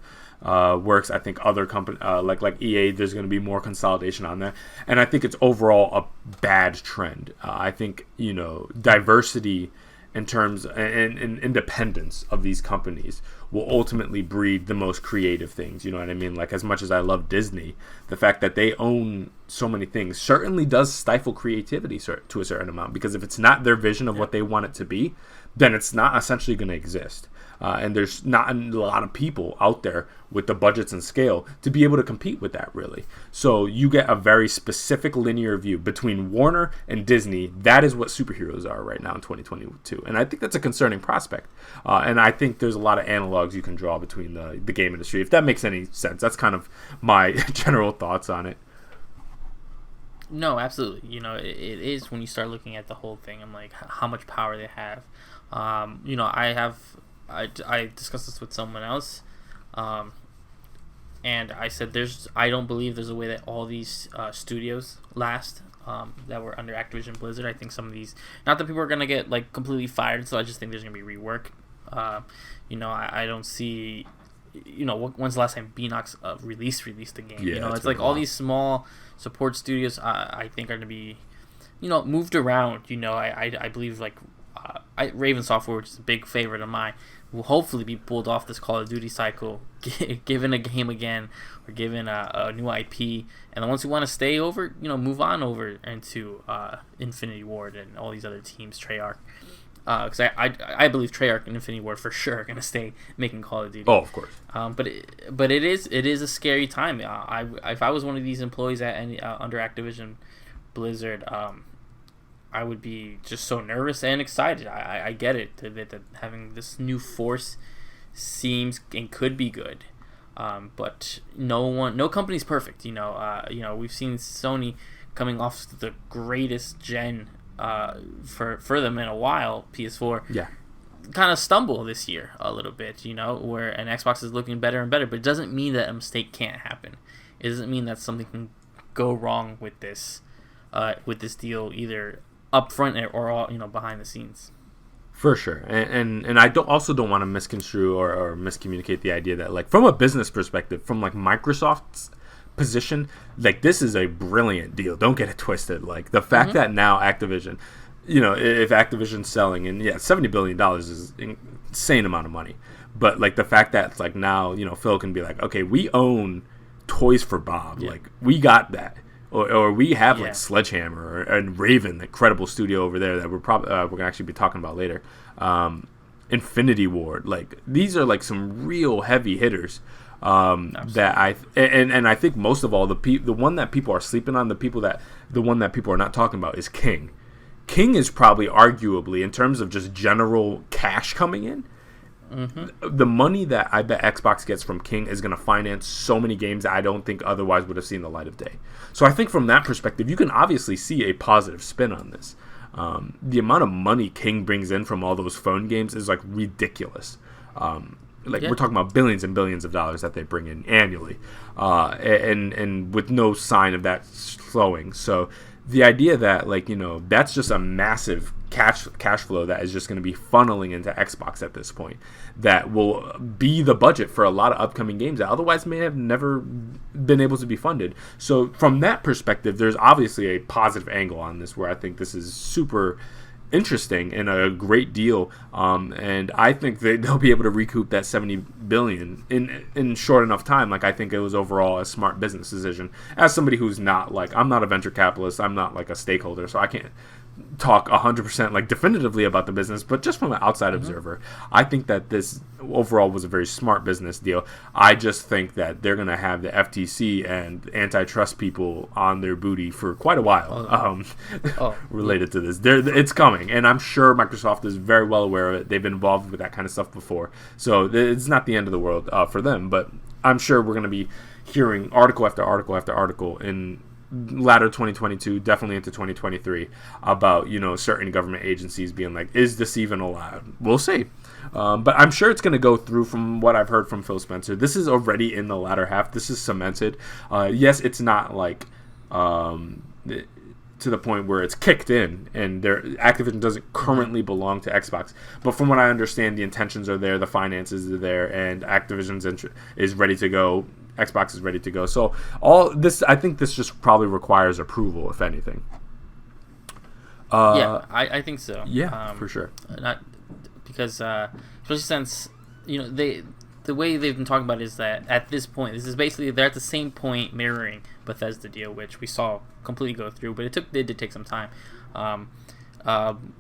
works. I think other companies like EA, there's going to be more consolidation on there, and I think it's overall a bad trend. I think diversity in terms and independence of these companies will ultimately breed the most creative things. You know what I mean? Like, as much as I love Disney, the fact that they own so many things certainly does stifle creativity to a certain amount, because if it's not their vision of what they want it to be, then it's not essentially going to exist. And there's not a lot of people out there with the budgets and scale to be able to compete with that, really. So you get a very specific linear view between Warner and Disney. That is what superheroes are right now in 2022. And I think that's a concerning prospect. And I think there's a lot of analogs you can draw between the game industry, if that makes any sense. That's kind of my general thoughts on it. No, absolutely. It is, when you start looking at the whole thing and like how much power they have. I discussed this with someone else, and I said I don't believe there's a way that all these studios last that were under Activision Blizzard. I think some of these, not that people are gonna get like completely fired, so I just think there's gonna be rework. I don't see. When's the last time Beanox released the game? Yeah, it's like all these small support studios. I think are gonna be, moved around. I believe like. Raven Software, which is a big favorite of mine, will hopefully be pulled off this Call of Duty cycle, given a game again, or given a new IP. And the ones who want to stay over, move on over into Infinity Ward and all these other teams, Treyarch. Because I believe Treyarch and Infinity Ward for sure are going to stay making Call of Duty. Oh, of course. But it is a scary time. If I was one of these employees at under Activision Blizzard, I would be just so nervous and excited. I get it that having this new force seems and could be good, but no company's perfect. We've seen Sony coming off the greatest gen for them in a while, PS4. Yeah. Kind of stumble this year a little bit, where an Xbox is looking better and better, but it doesn't mean that a mistake can't happen. It doesn't mean that something can go wrong with this deal, either up front or behind the scenes. For sure. And I don't want to misconstrue or miscommunicate the idea that, like, from a business perspective, from like Microsoft's position, like, this is a brilliant deal. Don't get it twisted. Like, the fact that now Activision, if Activision's selling, and yeah, $70 billion is an insane amount of money, but like the fact that it's like now, Phil can be like, okay, we own Toys for Bob. Yeah. Like, we got that. Or we have like Sledgehammer and Raven, the credible studio over there that we're gonna actually be talking about later. Infinity Ward, like, these are like some real heavy hitters. That I think most of all the one that people are sleeping on, the one that people are not talking about is King. King is probably arguably, in terms of just general cash coming in, the money that I bet Xbox gets from King is going to finance so many games that I don't think otherwise would have seen the light of day. So I think from that perspective, you can obviously see a positive spin on this. The amount of money King brings in from all those phone games is like ridiculous. We're talking about billions and billions of dollars that they bring in annually, and with no sign of that slowing. So the idea that, like, that's just a massive cash flow that is just going to be funneling into Xbox at this point, that will be the budget for a lot of upcoming games that otherwise may have never been able to be funded. So from that perspective, there's obviously a positive angle on this, where I think this is super interesting and a great deal, and I think they'll be able to recoup that $70 billion in short enough time. Like, I think it was overall a smart business decision. As somebody who's not, like, I'm not a venture capitalist, I'm not like a stakeholder, so I can't talk 100% like definitively about the business, but just from an outside observer, I think that this overall was a very smart business deal. I just think that they're going to have the FTC and antitrust people on their booty for quite a while related to this. It's coming, and I'm sure Microsoft is very well aware of it. They've been involved with that kind of stuff before, so it's not the end of the world for them, but I'm sure we're going to be hearing article after article after article in latter 2022, definitely into 2023, about certain government agencies being like, is this even allowed? We'll see, but I'm sure it's going to go through. From what I've heard from Phil Spencer, this is already in the latter half. This is cemented. Yes, it's not like to the point where it's kicked in, and Activision doesn't currently belong to Xbox, but from what I understand, the intentions are there, the finances are there, and Activision's is ready to go. Xbox is ready to go. So all this, I think this just probably requires approval, if anything. I think so. Yeah, for sure. Not because, especially since the way they've been talking about it is that at this point, this is basically they're at the same point mirroring Bethesda deal, which we saw completely go through, but it did take some time.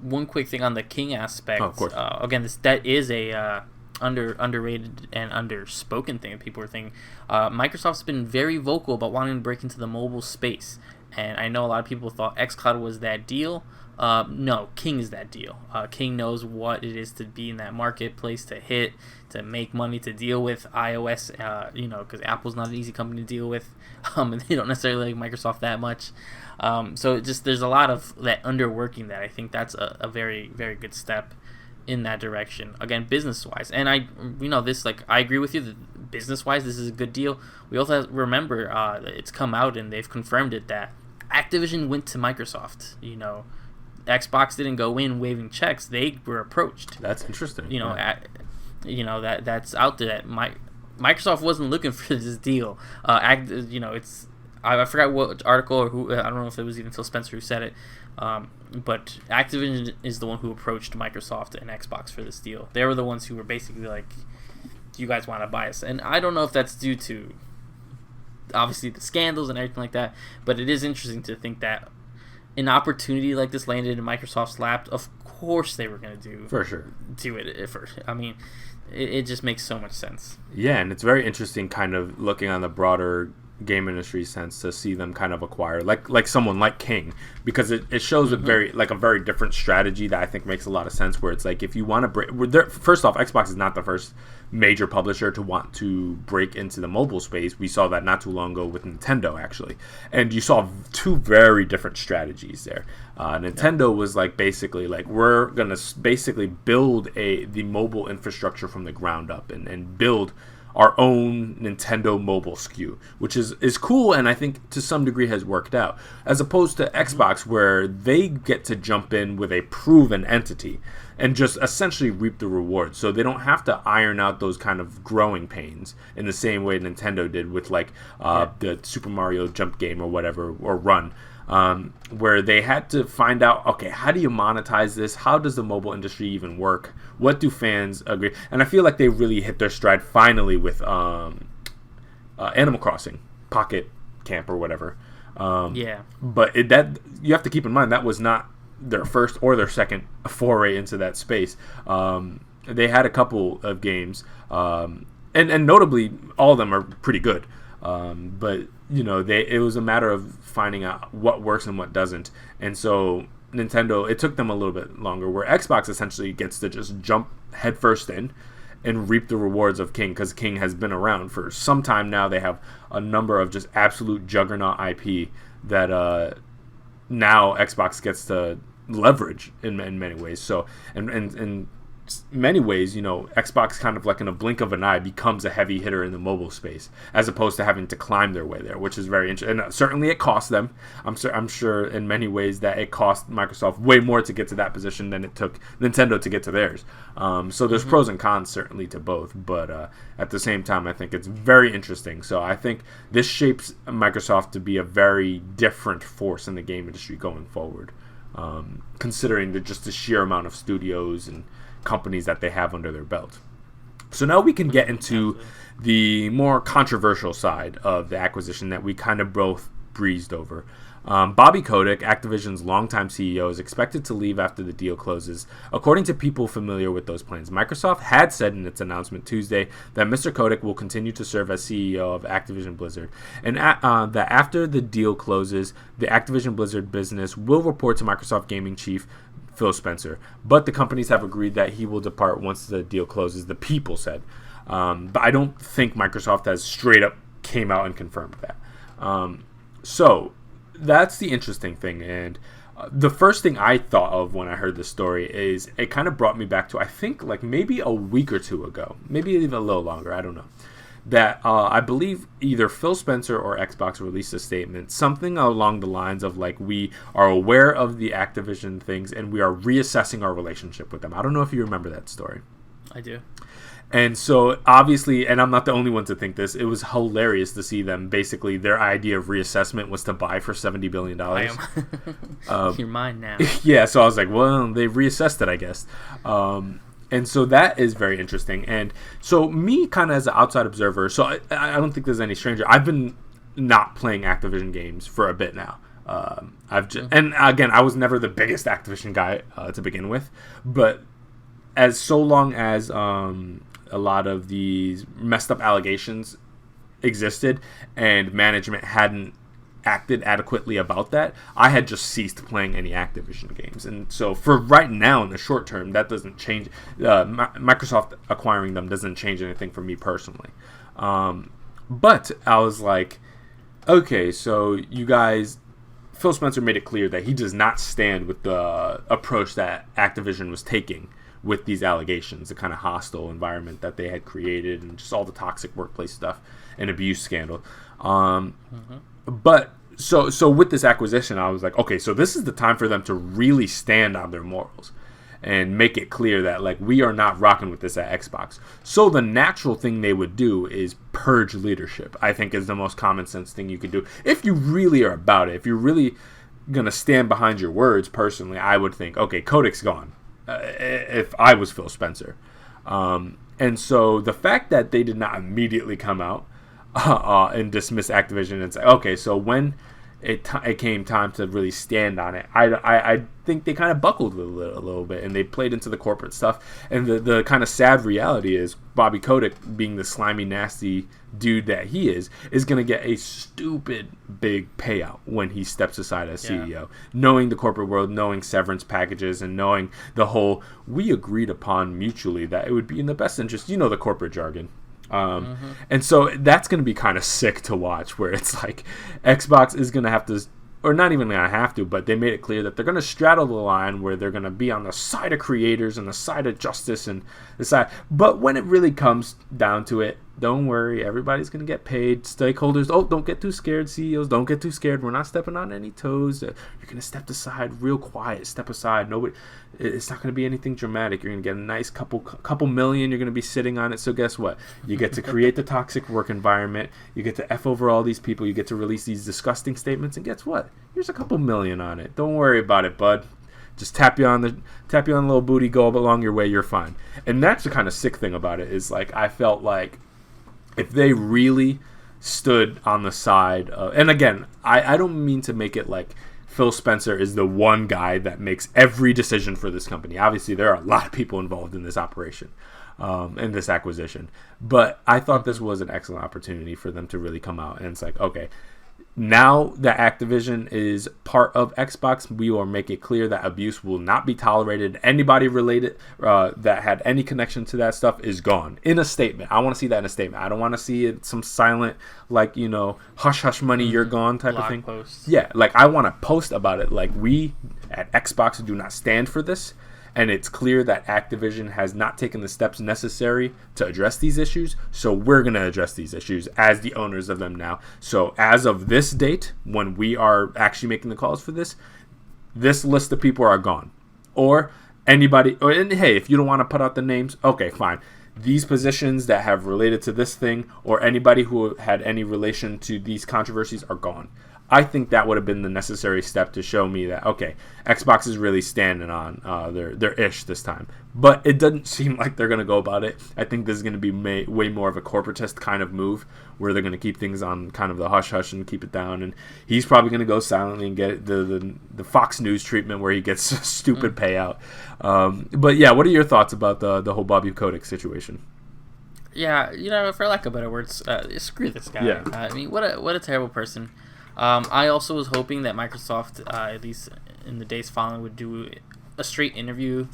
One quick thing on the King aspect. Oh, of course. Again, that is a underrated and underspoken thing that people are thinking. Microsoft's been very vocal about wanting to break into the mobile space, and I know a lot of people thought xCloud was that deal. No, King is that deal. King knows what it is to be in that marketplace, to hit, to make money, to deal with iOS, because Apple's not an easy company to deal with, and they don't necessarily like Microsoft that much. So there's a lot of that underworking that I think that's a very, very good step in that direction. Again, business-wise. And I agree with you that business-wise, this is a good deal. We also have to remember, it's come out and they've confirmed it that Activision went to Microsoft, Xbox didn't go in waving checks. They were approached. That's interesting. That's out there. That Microsoft wasn't looking for this deal. It's I forgot what article or who. I don't know if it was even Phil Spencer who said it. But Activision is the one who approached Microsoft and Xbox for this deal. They were the ones who were basically like, "Do you guys want to buy us?" And I don't know if that's due to obviously the scandals and everything like that. But it is interesting to think that an opportunity like this landed in Microsoft's lap. Of course, they were going to do for sure. Do it for. I mean, it just makes so much sense. Yeah, and it's very interesting, kind of looking on the broader game industry sense, to see them kind of acquire like someone like King, because it shows a very different strategy that I think makes a lot of sense, where it's like, if you want to break, first off, Xbox is not the first major publisher to want to break into the mobile space. We saw that not too long ago with Nintendo, actually, and you saw two very different strategies there. Nintendo was like, basically like, we're gonna basically build the mobile infrastructure from the ground up and build our own Nintendo mobile SKU, which is cool, and I think to some degree has worked out, as opposed to Xbox, where they get to jump in with a proven entity and just essentially reap the rewards. So they don't have to iron out those kind of growing pains in the same way Nintendo did with the Super Mario Jump game or whatever, or Run. Where they had to find out, okay, how do you monetize this? How does the mobile industry even work? What do fans agree? And I feel like they really hit their stride finally with Animal Crossing, Pocket Camp or whatever. But that you have to keep in mind, that was not their first or their second foray into that space. They had a couple of games, and notably, all of them are pretty good. But it was a matter of finding out what works and what doesn't. And so Nintendo, it took them a little bit longer, where Xbox essentially gets to just jump headfirst in and reap the rewards of King, because King has been around for some time now. They have a number of just absolute juggernaut IP that now Xbox gets to leverage in many ways. So, in many ways, Xbox kind of like in a blink of an eye becomes a heavy hitter in the mobile space, as opposed to having to climb their way there, which is very interesting. And certainly it cost them. I'm sure in many ways that it cost Microsoft way more to get to that position than it took Nintendo to get to theirs. So there's pros and cons certainly to both, but at the same time, I think it's very interesting. So I think this shapes Microsoft to be a very different force in the game industry going forward, considering just the sheer amount of studios and companies that they have under their belt. So now we can get into the more controversial side of the acquisition that we kind of both breezed over. Bobby Kotick, Activision's longtime CEO, is expected to leave after the deal closes, according to people familiar with those plans. Microsoft had said in its announcement Tuesday that Mr. Kotick will continue to serve as CEO of Activision Blizzard, and that after the deal closes, the Activision Blizzard business will report to Microsoft Gaming Chief Phil Spencer. But the companies have agreed that he will depart once the deal closes, the people said. But I don't think Microsoft has straight up came out and confirmed that. So that's the interesting thing. And the first thing I thought of when I heard this story is it kind of brought me back to, I think, like maybe a week or two ago, maybe even a little longer, I don't know, that I believe either Phil Spencer or Xbox released a statement, something along the lines of like, we are aware of the Activision things and we are reassessing our relationship with them. I don't know if you remember that story. I do. And so, obviously, and I'm not the only one to think this, it was hilarious to see them, basically, their idea of reassessment was to buy for $70 billion. I am. You're mine now. Yeah, so I was like, well, they reassessed it, I guess. And so that is very interesting. And so me, kind of as an outside observer, so I don't think there's any stranger. I've been not playing Activision games for a bit now. And again, I was never the biggest Activision guy to begin with, but as so long as a lot of these messed up allegations existed and management hadn't acted adequately about that, I had just ceased playing any Activision games. And so for right now, in the short term, that doesn't change. Microsoft acquiring them doesn't change anything for me personally. But I was like, okay, so you guys, Phil Spencer made it clear that he does not stand with the approach that Activision was taking with these allegations, the kind of hostile environment that they had created and just all the toxic workplace stuff and abuse scandal. But so with this acquisition, I was like, okay, so this is the time for them to really stand on their morals and make it clear that, like, we are not rocking with this at Xbox. So the natural thing they would do is purge leadership, I think, is the most common sense thing you could do. If you really are about it, if you're really going to stand behind your words, personally, I would think, okay, Kotick's gone. If I was Phil Spencer. And so the fact that they did not immediately come out and dismiss Activision and say, okay, so when it came time to really stand on it, I think they kind of buckled a little bit, and they played into the corporate stuff. And the kind of sad reality is Bobby Kotick, being the slimy, nasty dude that he is going to get a stupid big payout when he steps aside as CEO. Knowing the corporate world, knowing severance packages, and knowing the whole, we agreed upon mutually that it would be in the best interest, you know, the corporate jargon. And so that's going to be kind of sick to watch, where it's like Xbox is going to have to, or not even going to have to, but they made it clear that they're going to straddle the line where they're going to be on the side of creators and the side of justice and the side. But when it really comes down to it, don't worry, everybody's going to get paid. Stakeholders, don't get too scared. CEOs, don't get too scared. We're not stepping on any toes. You're going to step aside real quiet. Step aside. Nobody. It's not going to be anything dramatic. You're going to get a nice couple million. You're going to be sitting on it. So guess what? You get to create the toxic work environment. You get to F over all these people. You get to release these disgusting statements. And guess what? Here's a couple million on it. Don't worry about it, bud. Just tap you on the little booty, go along your way, you're fine. And that's the kind of sick thing about it, is like, I felt like if they really stood on the side of, and again, I don't mean to make it like Phil Spencer is the one guy that makes every decision for this company. Obviously, there are a lot of people involved in this operation, in this acquisition. But I thought this was an excellent opportunity for them to really come out. And it's like, okay, now that Activision is part of Xbox, we will make it clear that abuse will not be tolerated. Anybody related that had any connection to that stuff is gone. In a statement. I want to see that in a statement. I don't want to see it some silent, like, you know, hush hush money, you're gone type of thing. Posts. Yeah, like, I want to post about it. Like, we at Xbox do not stand for this. And it's clear that Activision has not taken the steps necessary to address these issues. So we're going to address these issues as the owners of them now. So as of this date, when we are actually making the calls for this list of people are gone. Or anybody, and hey, if you don't want to put out the names, okay, fine. These positions that have related to this thing, or anybody who had any relation to these controversies, are gone. I think that would have been the necessary step to show me that, okay, Xbox is really standing on their ish this time. But it doesn't seem like they're going to go about it. I think this is going to be way more of a corporatist kind of move where they're going to keep things on kind of the hush-hush and keep it down. And he's probably going to go silently and get the Fox News treatment where he gets a stupid payout. But yeah, what are your thoughts about the whole Bobby Kotick situation? Yeah, for lack of better words, screw this guy. Yeah. I mean, what a terrible person. I also was hoping that Microsoft, at least in the days following, would do a straight interview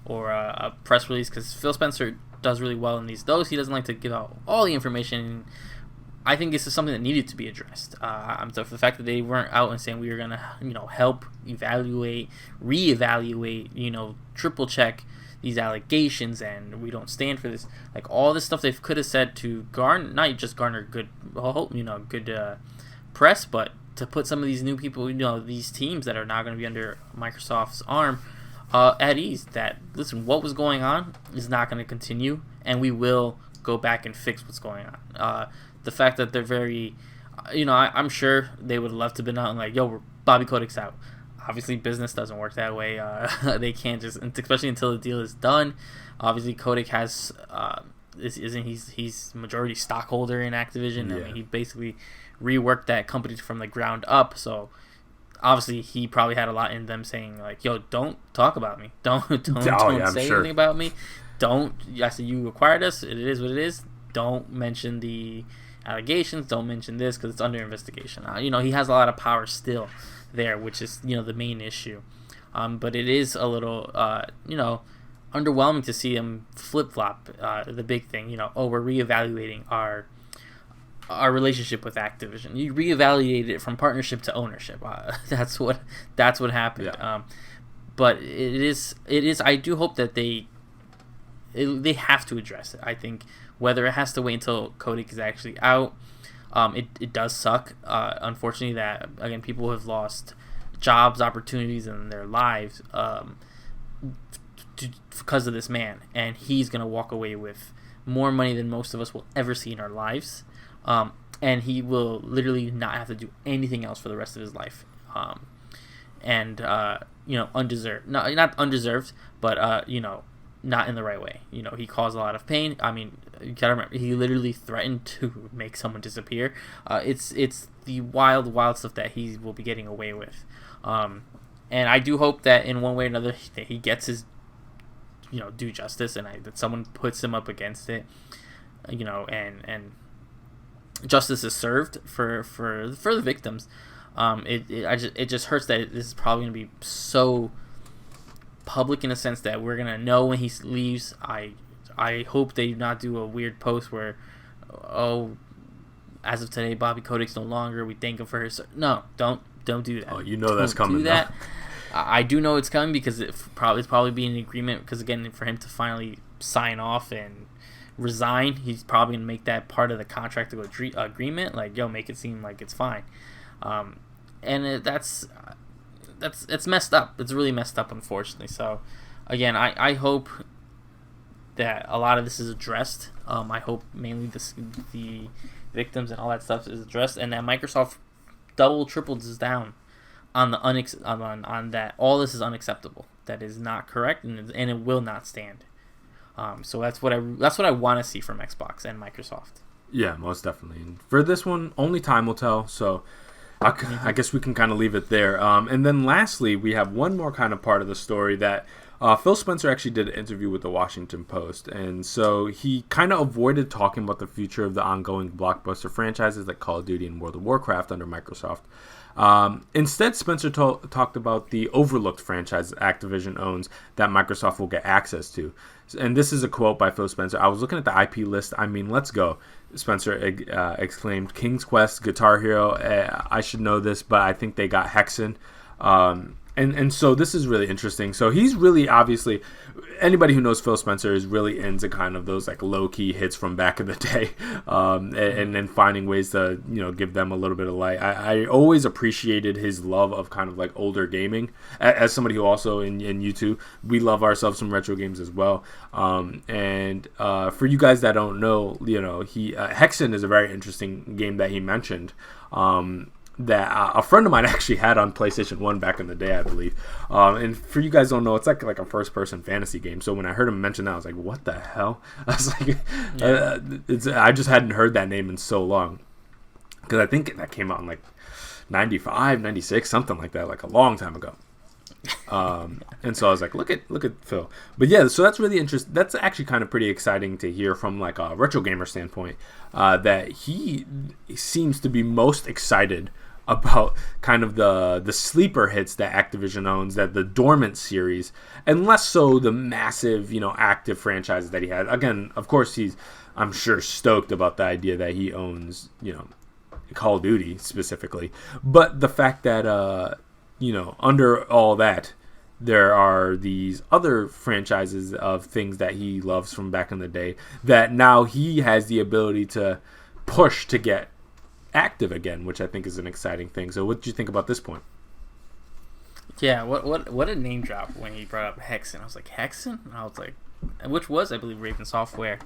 or a press release, because Phil Spencer does really well in these. Those he doesn't like to give out all the information. I think this is something that needed to be addressed. So for the fact that they weren't out and saying we were gonna, help evaluate, reevaluate, triple check these allegations, and we don't stand for this. Like all this stuff they could have said to not just garner good, good press, but to put some of these new people, these teams that are now going to be under Microsoft's arm, at ease. That listen, what was going on is not going to continue, and we will go back and fix what's going on. The fact that they're very, I'm sure they would love to have been out and like, yo, Bobby Kotick's out. Obviously, business doesn't work that way. They can't just, especially until the deal is done. Obviously, Kotick has, he's majority stockholder in Activision. Yeah. I mean, he basically reworked that company from the ground up. So obviously, he probably had a lot in them saying like, "Yo, don't talk about me. Don't say anything about me. Don't. I said you acquired us. It is what it is. Don't mention the allegations. Don't mention this because it's under investigation." He has a lot of power still there, which is the main issue. But it is a little underwhelming to see him flip flop. The big thing, we're reevaluating our relationship with Activision. You reevaluated it from partnership to ownership. That's what happened. Yeah. But it is. I do hope that they have to address it. I think whether it has to wait until Kotick is actually out. It does suck, unfortunately, that, again, people have lost jobs, opportunities in their lives because of this man. And he's going to walk away with more money than most of us will ever see in our lives. And he will literally not have to do anything else for the rest of his life. Undeserved. No, not undeserved, but, not in the right way. He caused a lot of pain. I mean, you gotta remember, he literally threatened to make someone disappear. It's the wild stuff that he will be getting away with. And I do hope that in one way or another that he gets his, due justice, and that someone puts him up against it, and justice is served for the victims. It just hurts that this is probably gonna be so public in a sense that we're gonna know when he leaves. I hope they do not do a weird post where, as of today, Bobby Kotick's no longer. We thank him for his. No, don't do that. Oh, that's coming. Do that. I do know it's coming because it's probably be an agreement. Because again, for him to finally sign off and resign, he's probably gonna make that part of the contract to go agreement. Like, make it seem like it's fine. That's messed up. It's really messed up, unfortunately. So, again, I hope that a lot of this is addressed. I hope mainly the victims and all that stuff is addressed, and that Microsoft triples down on the on that all this is unacceptable. That is not correct, and it will not stand. So that's what I want to see from Xbox and Microsoft. Yeah, most definitely. And for this one, only time will tell. So I guess we can kind of leave it there. And then lastly, we have one more kind of part of the story that Phil Spencer actually did an interview with the Washington Post. And so he kind of avoided talking about the future of the ongoing blockbuster franchises like Call of Duty and World of Warcraft under Microsoft. Instead, Spencer talked about the overlooked franchise Activision owns that Microsoft will get access to. And this is a quote by Phil Spencer. "I was looking at the IP list. I mean, let's go," Spencer exclaimed. "King's Quest, Guitar Hero, I should know this, but I think they got Hexen." And so this is really interesting. So he's really, obviously, anybody who knows Phil Spencer is really into kind of those like low-key hits from back in the day, and then finding ways to give them a little bit of light. I always appreciated his love of kind of like older gaming. As somebody who also in YouTube, we love ourselves some retro games as well. And for you guys that don't know, Hexen is a very interesting game that he mentioned. that a friend of mine actually had on PlayStation 1 back in the day, I believe. And for you guys don't know, it's like a first-person fantasy game. So when I heard him mention that, I was like, what the hell? I was like, I just hadn't heard that name in so long. Because I think that came out in like 95, 96, something like that, like a long time ago. And so I was like, look at Phil. But yeah, so that's really interesting. That's actually kind of pretty exciting to hear from like a retro gamer standpoint, that he seems to be most excited about kind of the sleeper hits that Activision owns, that the dormant series, and less so the massive, active franchises that he had. Again, of course, I'm sure stoked about the idea that he owns, Call of Duty specifically, but the fact that under all that, there are these other franchises of things that he loves from back in the day that now he has the ability to push to get active again, which I think is an exciting thing. So what did you think about this point? Yeah, what a name drop when he brought up Hexen. I was like, Hexen? And I was like, which was, I believe, Raven Software.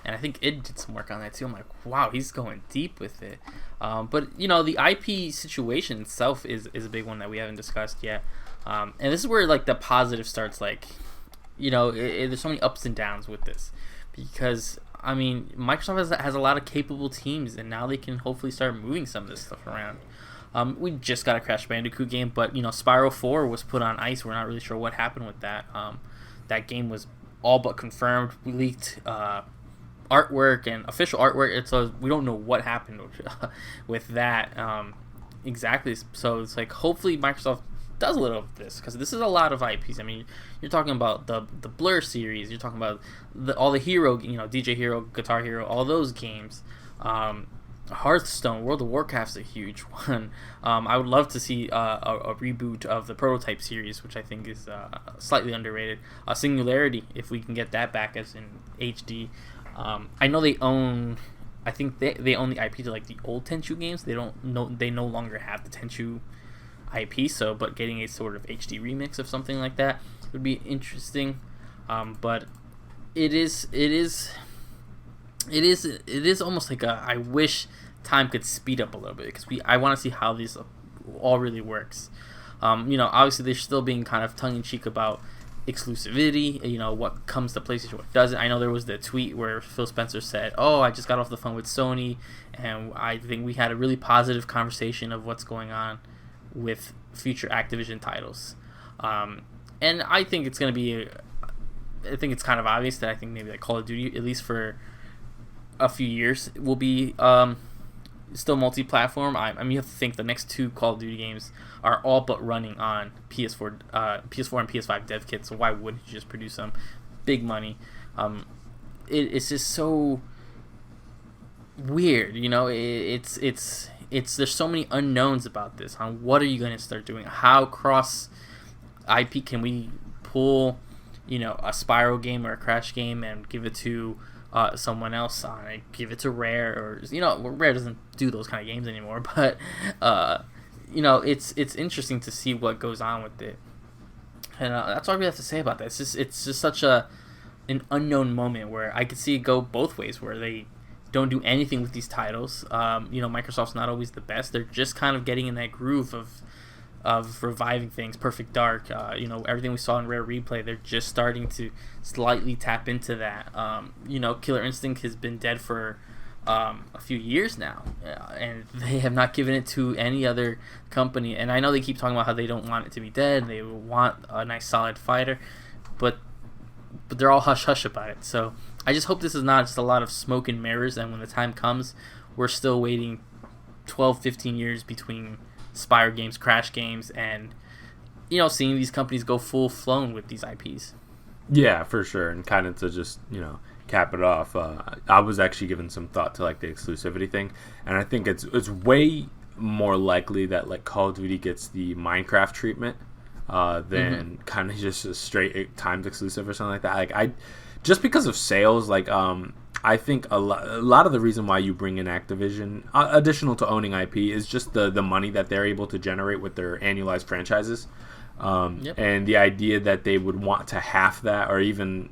And I think it did some work on that too. I'm like, wow, he's going deep with it. But, the IP situation itself is a big one that we haven't discussed yet. And this is where, like, the positive starts, like, there's so many ups and downs with this. Because, I mean, Microsoft has a lot of capable teams, and now they can hopefully start moving some of this stuff around. We just got a Crash Bandicoot game, but, Spyro 4 was put on ice. We're not really sure what happened with that. That game was all but confirmed. We leaked artwork and official artwork, so we don't know what happened with that exactly. So it's like, hopefully Microsoft does a little of this, because this is a lot of IPs. I mean, you're talking about the Blur series, you're talking about all the Hero, DJ Hero, Guitar Hero, all those games. Hearthstone, World of Warcraft's a huge one. I would love to see a reboot of the Prototype series, which I think is slightly underrated. Singularity, if we can get that back as in HD. I know they own they own the IP to like the old Tenchu games. They no longer have the Tenchu IP, but getting a sort of HD remix of something like that would be interesting. But it is almost like I wish time could speed up a little bit, because I want to see how this all really works. Obviously they're still being kind of tongue-in-cheek about exclusivity, what comes to PlayStation, what doesn't. I know there was the tweet where Phil Spencer said, I just got off the phone with Sony, and I think we had a really positive conversation of what's going on with future Activision titles. And I think it's going to be, I think it's kind of obvious that I think maybe like Call of Duty, at least for a few years, will be still multi-platform. I mean, you have to think the next two Call of Duty games are all but running on PS4 and PS5 dev kits, so why wouldn't you just produce them? Big money. It's just so weird, it's there's so many unknowns about this. What are you going to start doing? How cross IP can we pull, a Spyro game or a Crash game and give it to someone else on it, give it to Rare, or Rare doesn't do those kind of games anymore, but it's interesting to see what goes on with it, and that's all we have to say about that. It's just such an unknown moment where I could see it go both ways, where they don't do anything with these titles. Microsoft's not always the best. They're just kind of getting in that groove of reviving things. Perfect Dark, everything we saw in Rare Replay, they're just starting to slightly tap into that. Killer Instinct has been dead for a few years now, and they have not given it to any other company. And I know they keep talking about how they don't want it to be dead, they want a nice solid fighter, but they're all hush-hush about it. So I just hope this is not just a lot of smoke and mirrors, and when the time comes, we're still waiting 12, 15 years between Spyro games, Crash games, and seeing these companies go full flown with these IPs. Yeah, for sure. And kind of to just cap it off, I was actually giving some thought to like the exclusivity thing, and I think it's way more likely that like Call of Duty gets the Minecraft treatment than kind of just a straight times exclusive or something like that. Like just because of sales, like I think a lot of the reason why you bring in Activision, additional to owning IP, is just the money that they're able to generate with their annualized franchises. And the idea that they would want to half that, or even,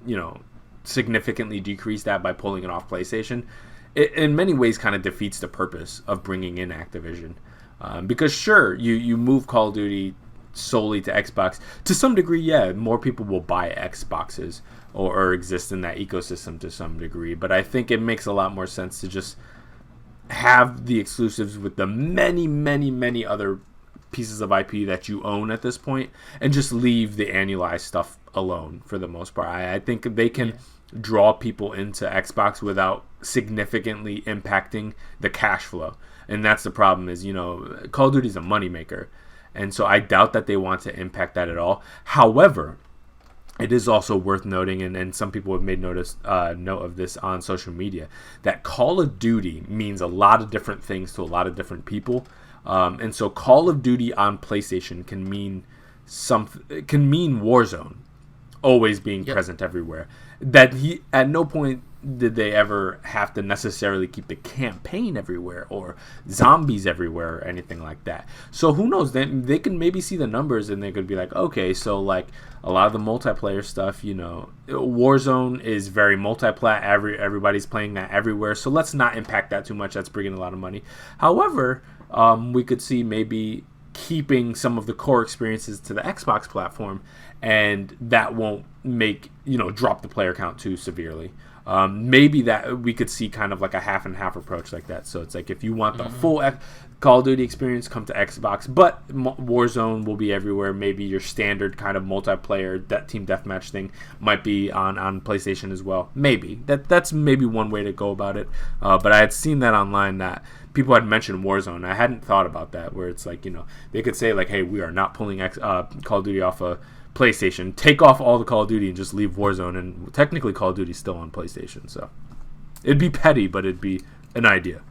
significantly decrease that by pulling it off PlayStation, it in many ways kind of defeats the purpose of bringing in Activision. Because sure, you move Call of Duty solely to Xbox to some degree. Yeah, more people will buy Xboxes or exist in that ecosystem to some degree. But I think it makes a lot more sense to just have the exclusives with the many other pieces of IP that you own at this point, and just leave the annualized stuff alone for the most part. I think they can draw people into Xbox without significantly impacting the cash flow. And that's the problem is, Call of Duty is a moneymaker. And so I doubt that they want to impact that at all. However, it is also worth noting, and some people have made note of this on social media, that Call of Duty means a lot of different things to a lot of different people. And so Call of Duty on PlayStation can mean Warzone always being present everywhere. That at no point did they ever have to necessarily keep the campaign everywhere or zombies everywhere or anything like that. So who knows? They can maybe see the numbers and they could be like, okay, so like a lot of the multiplayer stuff, Warzone is very multiplayer. Everybody's playing that everywhere. So let's not impact that too much. That's bringing a lot of money. However, we could see maybe keeping some of the core experiences to the Xbox platform, and that won't make drop the player count too severely. Maybe that we could see kind of like a half and half approach like that. So it's like if you want the full Call of Duty experience, come to Xbox, but Warzone will be everywhere. Maybe your standard kind of multiplayer team deathmatch thing might be on PlayStation as well. Maybe that's maybe one way to go about it. But I had seen that online that people had mentioned Warzone. I hadn't thought about that, where it's like they could say like, hey, we are not pulling Call of Duty off a PlayStation, take off all the Call of Duty and just leave Warzone, and technically Call of Duty's still on PlayStation, so it'd be petty, but it'd be an idea.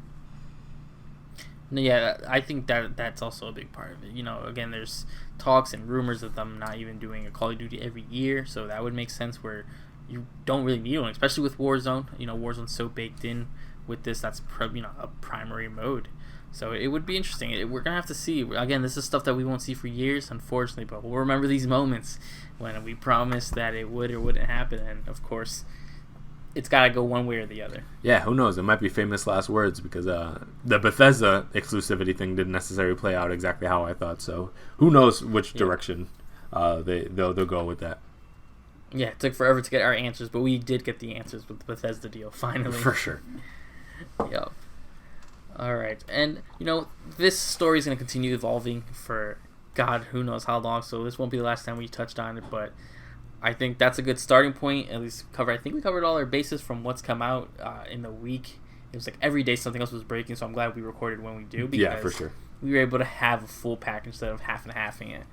Yeah, I think that's also a big part of it. Again, there's talks and rumors of them not even doing a Call of Duty every year, so that would make sense where you don't really need one, especially with Warzone. Warzone's so baked in with this, that's a primary mode. So it would be interesting. We're going to have to see. Again, this is stuff that we won't see for years, unfortunately, but we'll remember these moments when we promised that it would or wouldn't happen, and of course, it's got to go one way or the other. Yeah, who knows? It might be famous last words, because the Bethesda exclusivity thing didn't necessarily play out exactly how I thought, so who knows which direction they'll go with that. Yeah, it took forever to get our answers, but we did get the answers with the Bethesda deal, finally. For sure. Yep. All right, and this story is going to continue evolving for God who knows how long. So this won't be the last time we touched on it, but I think that's a good starting point. At least I think we covered all our bases from what's come out in the week. It was like every day something else was breaking, so I'm glad we recorded when we do, because for sure we were able to have a full pack instead of half and halving it.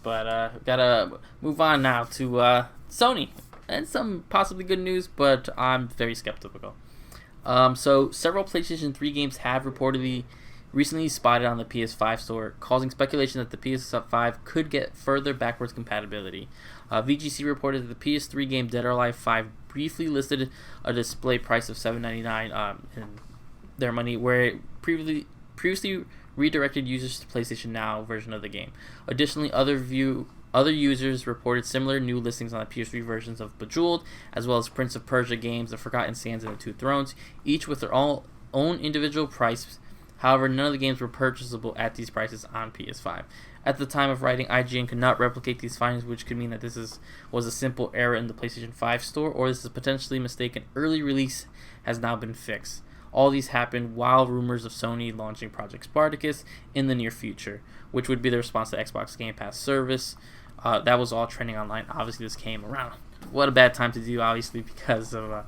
But gotta move on now to Sony and some possibly good news, but I'm very skeptical. So several PlayStation 3 games have reportedly recently spotted on the PS5 store, causing speculation that the PS5 could get further backwards compatibility. VGC reported that the PS3 game Dead or Alive 5 briefly listed a display price of $7.99 in their money, where it previously redirected users to PlayStation Now version of the game. Additionally, other users reported similar new listings on the PS3 versions of Bejeweled, as well as Prince of Persia games, The Forgotten Sands, and The Two Thrones, each with their own individual price. However, none of the games were purchasable at these prices on PS5. At the time of writing, IGN could not replicate these findings, which could mean that this was a simple error in the PlayStation 5 store, or this is potentially mistaken early release has now been fixed. All these happened while rumors of Sony launching Project Spartacus in the near future, which would be the response to Xbox Game Pass service. That was all trending online. Obviously, this came around. What a bad time to do, obviously, because of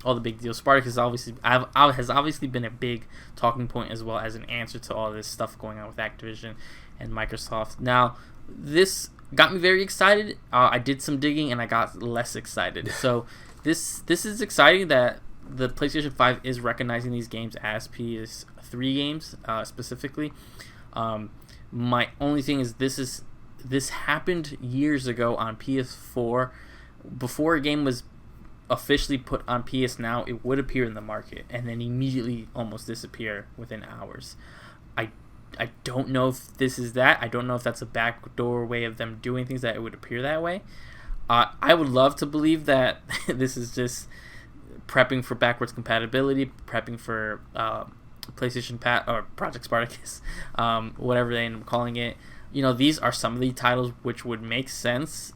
all the big deals. Spartacus has obviously been a big talking point, as well as an answer to all this stuff going on with Activision and Microsoft. Now, this got me very excited. I did some digging, and I got less excited. So this is exciting that the PlayStation 5 is recognizing these games as PS3 games, specifically. My only thing is this happened years ago on PS4. Before a game was officially put on PS Now, it would appear in the market and then immediately almost disappear within hours. I don't know if this is that. I don't know if that's a backdoor way of them doing things that it would appear that way. I would love to believe that this is just prepping for backwards compatibility, prepping for PlayStation Pat or Project Spartacus, whatever they end up calling it. These are some of the titles which would make sense.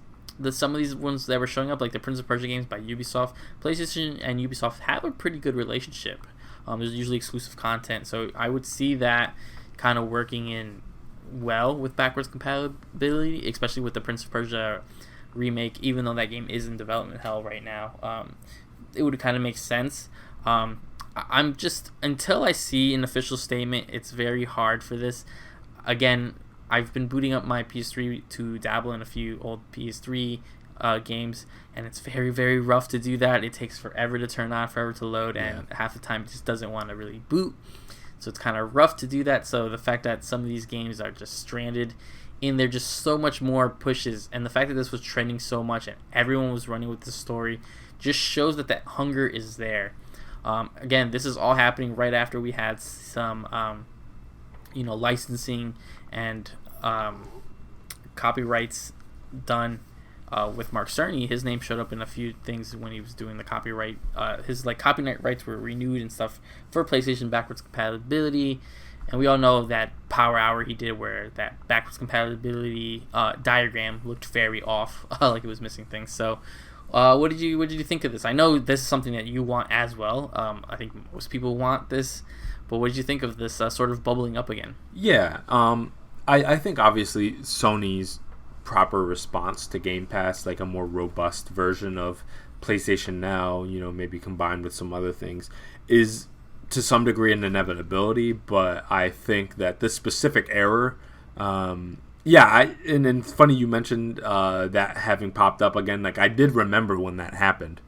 Some of these ones that were showing up, like the Prince of Persia games by Ubisoft, PlayStation and Ubisoft have a pretty good relationship. There's usually exclusive content, so I would see that kind of working in well with backwards compatibility, especially with the Prince of Persia remake. Even though that game is in development hell right now, it would kind of make sense. I'm just, until I see an official statement, it's very hard for this. Again, I've been booting up my PS3 to dabble in a few old PS3 games, and it's very, very rough to do that. It takes forever to turn on, forever to load, and half the time it just doesn't want to really boot. So it's kind of rough to do that. So the fact that some of these games are just stranded in there, just so much more pushes, and the fact that this was trending so much and everyone was running with the story just shows that hunger is there. Again, this is all happening right after we had some licensing and copyrights done with Mark Cerny. His name showed up in a few things when he was doing the copyright. His copyright rights were renewed and stuff for PlayStation backwards compatibility, and we all know that Power Hour he did where that backwards compatibility diagram looked very off, like it was missing things. So what did you think of this? I know this is something that you want as well. I think most people want this. But what did you think of this sort of bubbling up again? Yeah, I think obviously Sony's proper response to Game Pass, like a more robust version of PlayStation Now, maybe combined with some other things, is to some degree an inevitability. But I think that this specific error, and it's funny you mentioned that having popped up again. Like, I did remember when that happened.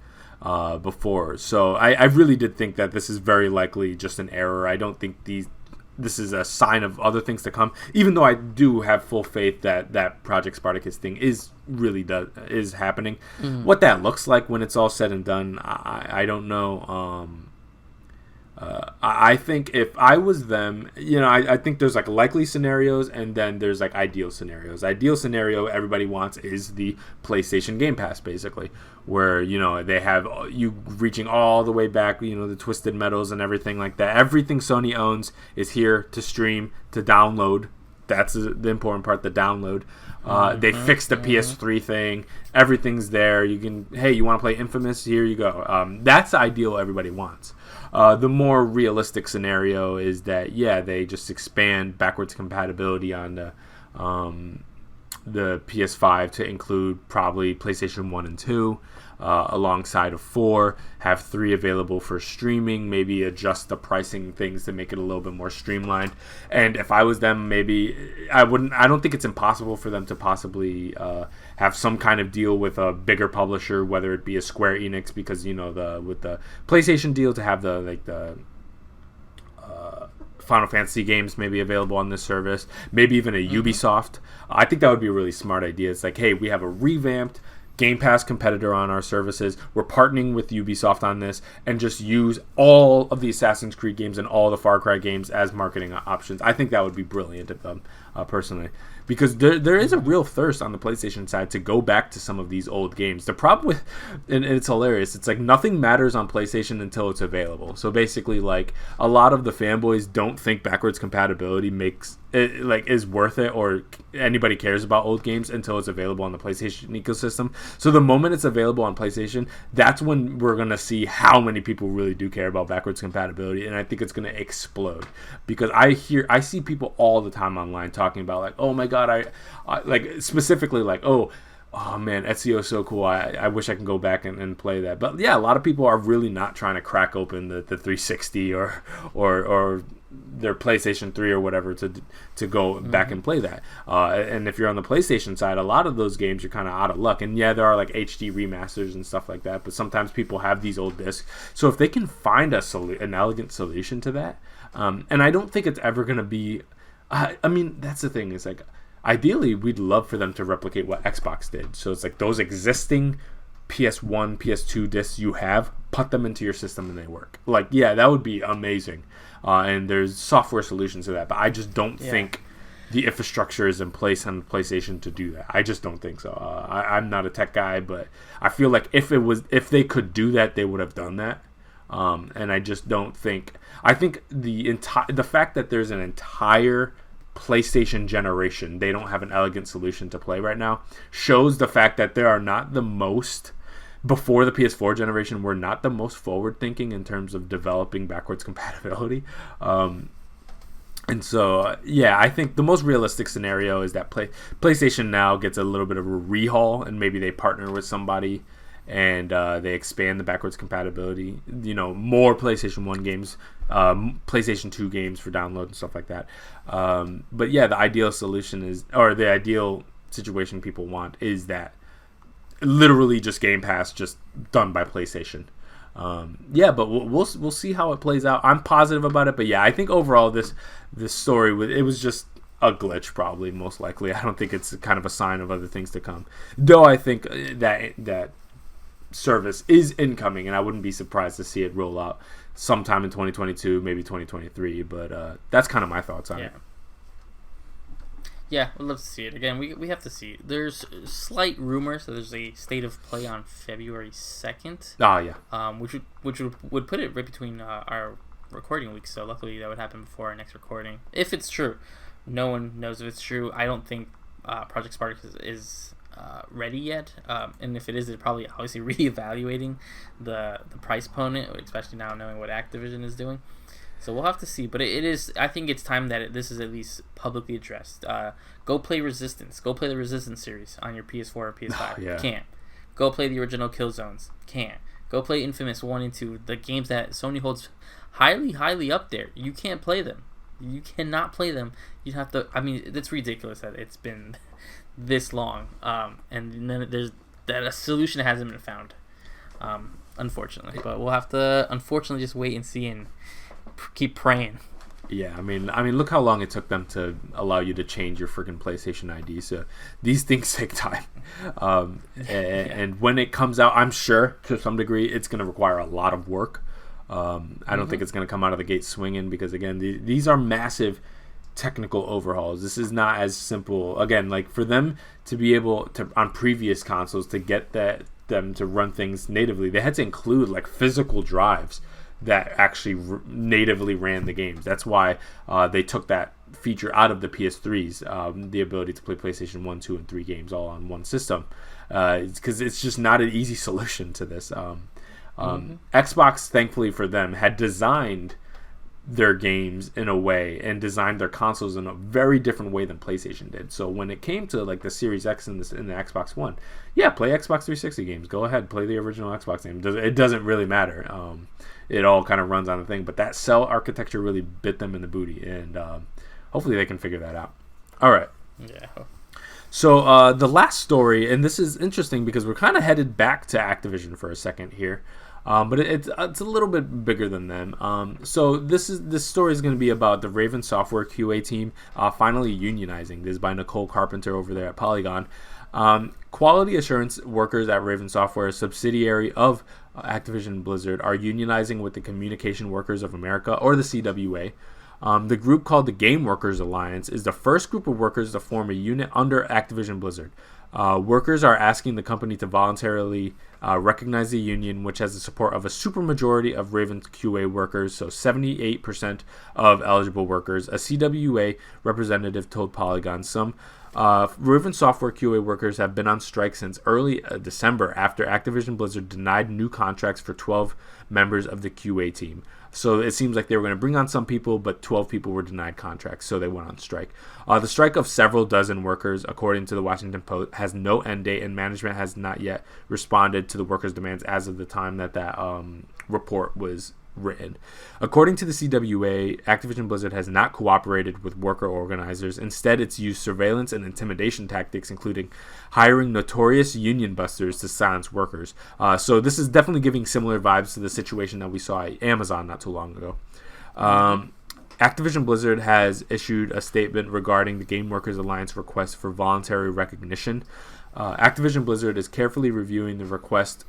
Before. So I really did think that this is very likely just an error. I don't think this is a sign of other things to come, even though I do have full faith that Project Spartacus thing is happening. Mm-hmm. What that looks like when it's all said and done, I don't know. I think if I was them, I think there's likely scenarios and then there's ideal scenarios. Ideal scenario everybody wants is the PlayStation Game Pass, basically, where they have you reaching all the way back, the Twisted Metals and everything like that. Everything Sony owns is here to stream, to download. That's the important part, the download. They fixed the PS3 thing. Everything's there. You want to play Infamous? Here you go. That's the ideal everybody wants. The more realistic scenario is that, they just expand backwards compatibility on the PS5 to include probably PlayStation 1 and 2. Alongside of 4, have 3 available for streaming, maybe adjust the pricing things to make it a little bit more streamlined. And if I was them, maybe I don't think it's impossible for them to possibly have some kind of deal with a bigger publisher, whether it be a Square Enix, because with the PlayStation deal to have the Final Fantasy games maybe available on this service, maybe even a Ubisoft. I think that would be a really smart idea. It's hey, we have a revamped Game Pass competitor on our services. We're partnering with Ubisoft on this, and just use all of the Assassin's Creed games and all the Far Cry games as marketing options. I think that would be brilliant of them, personally, because there is a real thirst on the PlayStation side to go back to some of these old games. The problem with, and it's hilarious, it's nothing matters on PlayStation until it's available. So basically, a lot of the fanboys don't think backwards compatibility makes it is worth it, or anybody cares about old games until it's available on the PlayStation ecosystem. So the moment it's available on PlayStation, that's when we're gonna see how many people really do care about backwards compatibility, and I think it's gonna explode, because I see people all the time online talking about oh my god, I specifically oh man, Ezio is so cool. I wish I can go back and play that. But yeah, a lot of people are really not trying to crack open the 360 or their PlayStation 3 or whatever to go back and play that. And if you're on the PlayStation side, a lot of those games you're kind of out of luck. And yeah, there are HD remasters and stuff like that, but sometimes people have these old discs. So if they can find an elegant solution to that, and I don't think it's ever going to be. I mean, that's the thing. It's ideally, we'd love for them to replicate what Xbox did. So it's those existing PS1, PS2 discs you have, put them into your system and they work. That would be amazing. And there's software solutions to that, but I just don't think the infrastructure is in place on PlayStation to do that. I just don't think so. I'm not a tech guy, but I feel if they could do that, they would have done that. And I just don't think. I think the fact that there's an entire PlayStation generation they don't have an elegant solution to play right now shows the fact that there are not the most. Before the PS4 generation, we're not the most forward-thinking in terms of developing backwards compatibility. And so, I think the most realistic scenario is that PlayStation now gets a little bit of a rehaul, and maybe they partner with somebody, and they expand the backwards compatibility. More PlayStation 1 games, PlayStation 2 games for download and stuff like that. But the ideal solution is, or the ideal situation people want is that literally just Game Pass, just done by PlayStation. But we'll see how it plays out. I'm positive about it, but I think overall this story it was just a glitch, probably most likely. I don't think it's kind of a sign of other things to come. Though I think that service is incoming, and I wouldn't be surprised to see it roll out sometime in 2022, maybe 2023. But that's kind of my thoughts on it. Yeah, we'd love to see it. Again, we have to see it. There's slight rumors that there's a state of play on February 2nd. Oh, yeah. Which would put it right between our recording weeks. So luckily that would happen before our next recording. If it's true. No one knows if it's true. I don't think Project Spartacus is ready yet. And if it is, they're probably obviously reevaluating the price point, especially now knowing what Activision is doing. So we'll have to see, but it is. I think it's time that this is at least publicly addressed. Go play Resistance. Go play the Resistance series on your PS4 or PS5. Yeah. Can't. Go play the original Killzones. Can't. Go play Infamous 1 and 2, the games that Sony holds highly, highly up there. You can't play them. You cannot play them. You have to. I mean, it's ridiculous that it's been this long, and then there's that a solution hasn't been found, unfortunately. But we'll have to, unfortunately, just wait and see and keep praying. Yeah, I mean, look how long it took them to allow you to change your freaking PlayStation ID. So these things take time, and when it comes out, I'm sure to some degree it's going to require a lot of work. I don't think it's going to come out of the gate swinging because again, these are massive technical overhauls. This is not as simple. Again, like for them to be able to on previous consoles to get them to run things natively, they had to include like physical drives that actually natively ran the games. That's why they took that feature out of the PS3s, the ability to play PlayStation 1, 2, and 3 games all on one system, because it's just not an easy solution to this. Xbox, thankfully for them, had designed their games in a way and designed their consoles in a very different way than PlayStation did. So when it came to like the Series X and the Xbox One, play Xbox 360 games. Go ahead, play the original Xbox game. It doesn't really matter. It all kind of runs on the thing, but that cell architecture really bit them in the booty, and hopefully they can figure that out. All right. Yeah. So the last story, and this is interesting because we're kind of headed back to Activision for a second here, but it's a little bit bigger than them. So this story is going to be about the Raven Software QA team finally unionizing. This is by Nicole Carpenter over there at Polygon. Quality assurance workers at Raven Software, a subsidiary of Activision Blizzard, are unionizing with the Communication Workers of America, or the CWA. The group called the Game Workers Alliance is the first group of workers to form a unit under Activision Blizzard. Workers are asking the company to voluntarily recognize the union, which has the support of a supermajority of Raven QA workers, so 78% of eligible workers. A CWA representative told Polygon some Raven Software QA workers have been on strike since early December after Activision Blizzard denied new contracts for 12 members of the QA team. So it seems like they were going to bring on some people, but 12 people were denied contracts, so they went on strike. The strike of several dozen workers, according to the Washington Post, has no end date, and management has not yet responded to the workers' demands as of the time that report was written. According to the CWA, Activision Blizzard has not cooperated with worker organizers. Instead, it's used surveillance and intimidation tactics, including hiring notorious union busters to silence workers. So this is definitely giving similar vibes to the situation that we saw at Amazon not too long ago. Activision Blizzard has issued a statement regarding the Game Workers Alliance request for voluntary recognition. Activision Blizzard is carefully reviewing the request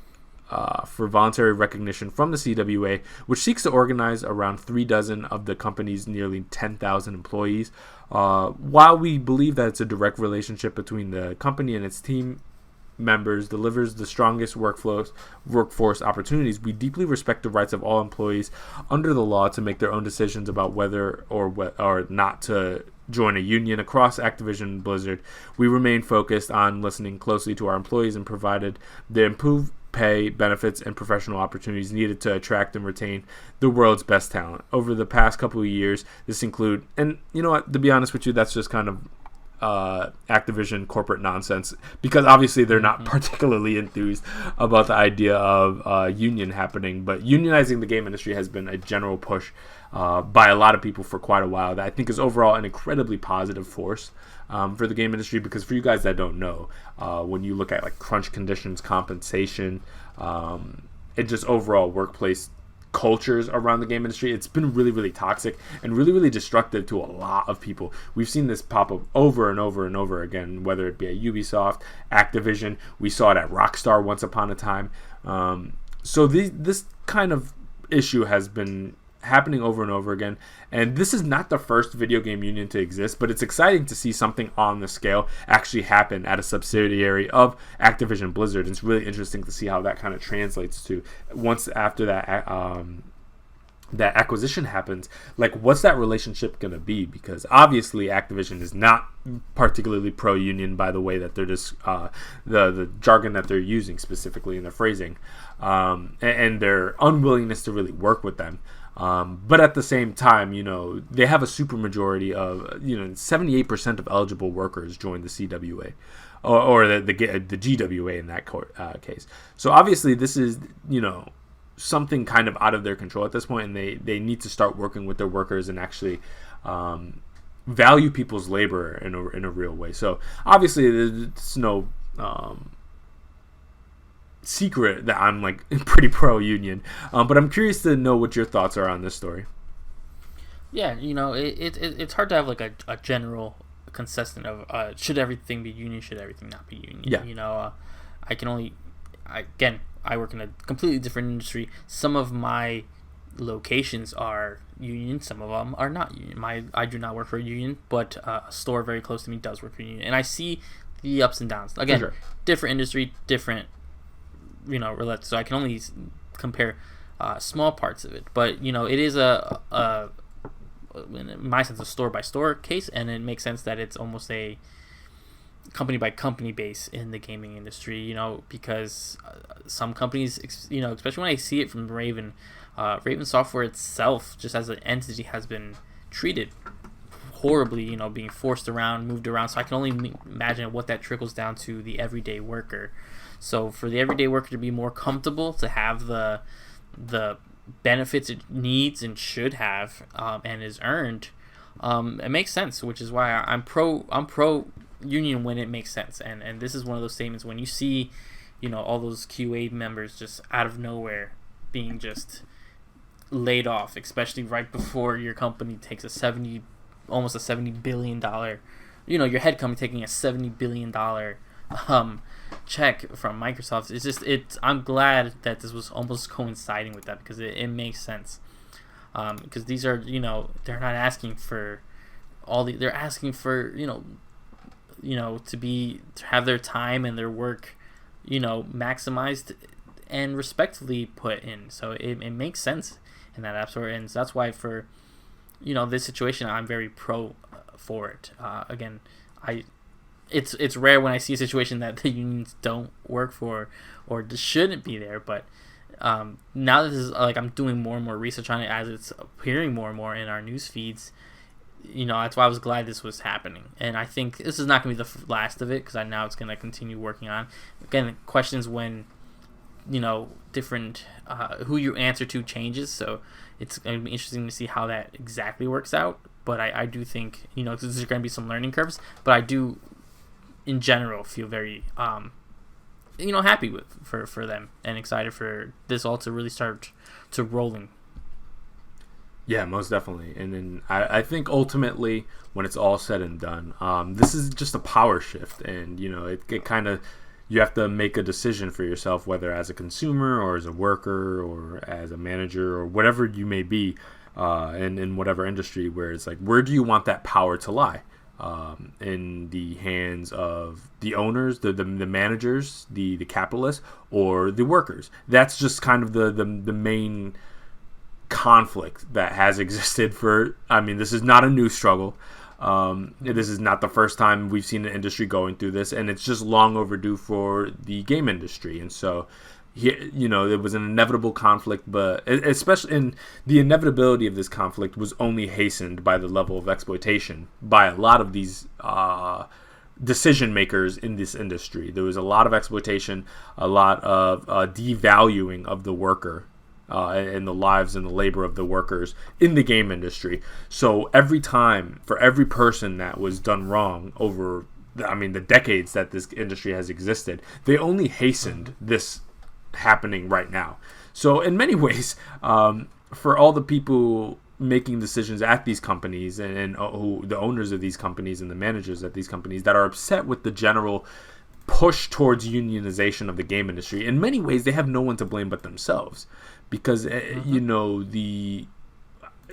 for voluntary recognition from the CWA, which seeks to organize around 36 of the company's nearly 10,000 employees. While we believe that it's a direct relationship between the company and its team, members delivers the strongest workforce opportunities, we deeply respect the rights of all employees under the law to make their own decisions about whether or not to join a union. Across Activision Blizzard, we remain focused on listening closely to our employees and provided the improved pay, benefits, and professional opportunities needed to attract and retain the world's best talent. Over the past couple of years, this include, and you know what, to be honest with you, that's just kind of Activision corporate nonsense, because obviously they're not particularly enthused about the idea of union happening, but unionizing the game industry has been a general push by a lot of people for quite a while that I think is overall an incredibly positive force for the game industry. Because for you guys that don't know, when you look at like crunch conditions, compensation, and just overall workplace cultures around the game industry, it's been really, really toxic and really, really destructive to a lot of people. We've seen this pop up over and over and over again, whether it be at Ubisoft, Activision. We saw it at Rockstar once upon a time. So this kind of issue has been happening over and over again, and this is not the first video game union to exist, but it's exciting to see something on the scale actually happen at a subsidiary of Activision Blizzard. It's really interesting to see how that kind of translates to once after that that acquisition happens, like what's that relationship going to be, because obviously Activision is not particularly pro-union by the way that they're just the jargon that they're using specifically in their phrasing, and their unwillingness to really work with them. But at the same time, you know, they have a super majority of, 78% of eligible workers join the CWA or the GWA in that case. So obviously this is, something kind of out of their control at this point, and they need to start working with their workers and actually value people's labor in a real way. So obviously it's no secret that I'm like pretty pro union, but I'm curious to know what your thoughts are on this story. Yeah, it's hard to have like a general consistent of should everything be union, should everything not be union. Yeah. I work in a completely different industry. Some of my locations are union, some of them are not union. I do not work for a union, but a store very close to me does work for a union, and I see the ups and downs. Again, sure. Different industry, different related, so I can only compare small parts of it. But it is a in my sense a store by store case, and it makes sense that it's almost a company by company base in the gaming industry. Because some companies, especially when I see it from Raven Software itself, just as an entity, has been treated horribly. Being forced around, moved around. So I can only imagine what that trickles down to the everyday worker. So for the everyday worker to be more comfortable, to have the benefits it needs and should have, and is earned, it makes sense. Which is why I'm pro union when it makes sense. And this is one of those statements when you see, all those QA members just out of nowhere being just laid off, especially right before your company takes almost a $70 billion, your head company taking a $70 billion check from Microsoft. I'm glad that this was almost coinciding with that, because it makes sense. Because these are, they're not asking for they're asking for, to have their time and their work, maximized and respectfully put in. So it makes sense in that absolute, and so that's why for, this situation, I'm very pro for it. Again, It's rare when I see a situation that the unions don't work for or shouldn't be there, but now this is like I'm doing more and more research on it as it's appearing more and more in our news feeds. That's why I was glad this was happening, and I think this is not going to be the last of it, because I know it's going to continue working on. Again, questions when different who you answer to changes, so it's going to be interesting to see how that exactly works out. But I do think there's going to be some learning curves, but I do, in general, feel very happy for them and excited for this all to really start to rolling. Yeah, most definitely. And then I think ultimately, when it's all said and done, this is just a power shift, and it kind of, you have to make a decision for yourself, whether as a consumer or as a worker or as a manager or whatever you may be in whatever industry, where it's like, where do you want that power to lie? in the hands of the owners, the managers, the capitalists, or the workers. That's just kind of the main conflict that has existed for. I mean, this is not a new struggle. This is not the first time we've seen the industry going through this, and it's just long overdue for the game industry. And so, it was an inevitable conflict, but especially in the inevitability of this conflict was only hastened by the level of exploitation by a lot of these decision makers in this industry. There was a lot of exploitation, a lot of devaluing of the worker. And the lives and the labor of the workers in the game industry. So every time, for every person that was done wrong over, the decades that this industry has existed, they only hastened this happening right now. So in many ways, for all the people making decisions at these companies and who the owners of these companies and the managers at these companies that are upset with the general push towards unionization of the game industry, in many ways they have no one to blame but themselves. Because,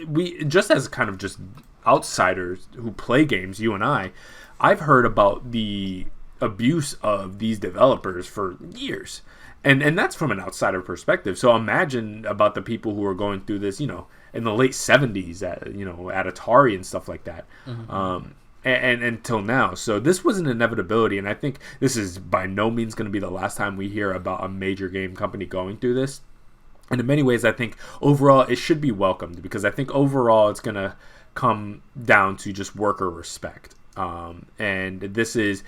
we just as kind of just outsiders who play games, you and I've heard about the abuse of these developers for years. And that's from an outsider perspective. So imagine about the people who are going through this, in the late 70s at Atari and stuff like that. And until now. So this was an inevitability. And I think this is by no means going to be the last time we hear about a major game company going through this. And in many ways, I think overall it should be welcomed, because I think overall it's going to come down to just worker respect. And this is,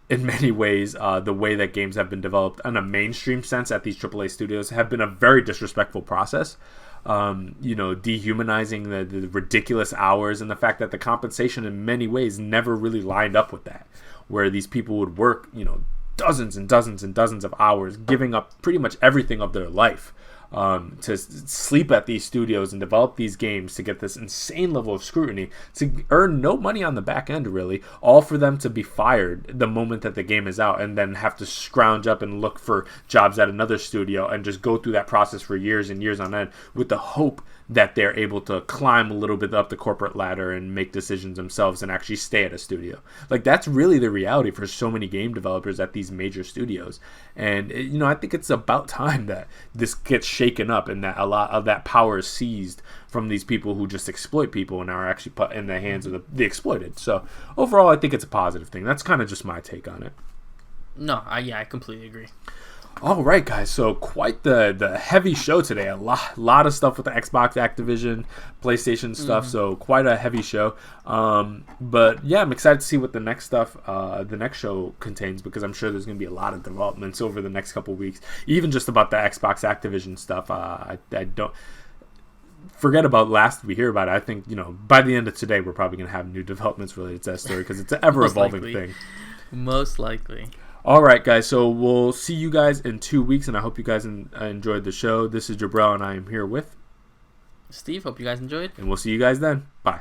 in many ways, the way that games have been developed in a mainstream sense at these AAA studios have been a very disrespectful process. Dehumanizing the ridiculous hours, and the fact that the compensation in many ways never really lined up with that, where these people would work, dozens and dozens and dozens of hours, giving up pretty much everything of their life to sleep at these studios and develop these games to get this insane level of scrutiny, to earn no money on the back end, really, all for them to be fired the moment that the game is out, and then have to scrounge up and look for jobs at another studio and just go through that process for years and years on end with the hope that they're able to climb a little bit up the corporate ladder and make decisions themselves and actually stay at a studio. Like, that's really the reality for so many game developers at these major studios. And, I think it's about time that this gets shaken up and that a lot of that power is seized from these people who just exploit people and are actually put in the hands of the exploited. So overall, I think it's a positive thing. That's kind of just my take on it. No, I completely agree. All right, guys. So quite the heavy show today. A lot of stuff with the Xbox, Activision, PlayStation stuff. So quite a heavy show. But yeah, I'm excited to see what the next stuff, the next show contains, because I'm sure there's going to be a lot of developments over the next couple of weeks. Even just about the Xbox, Activision stuff. I don't forget about last we hear about it. I think by the end of today, we're probably going to have new developments related to that story, because it's an ever evolving thing. Most likely. All right, guys, so we'll see you guys in 2 weeks, and I hope you guys enjoyed the show. This is Jabril, and I am here with Steve. Hope you guys enjoyed. And we'll see you guys then. Bye.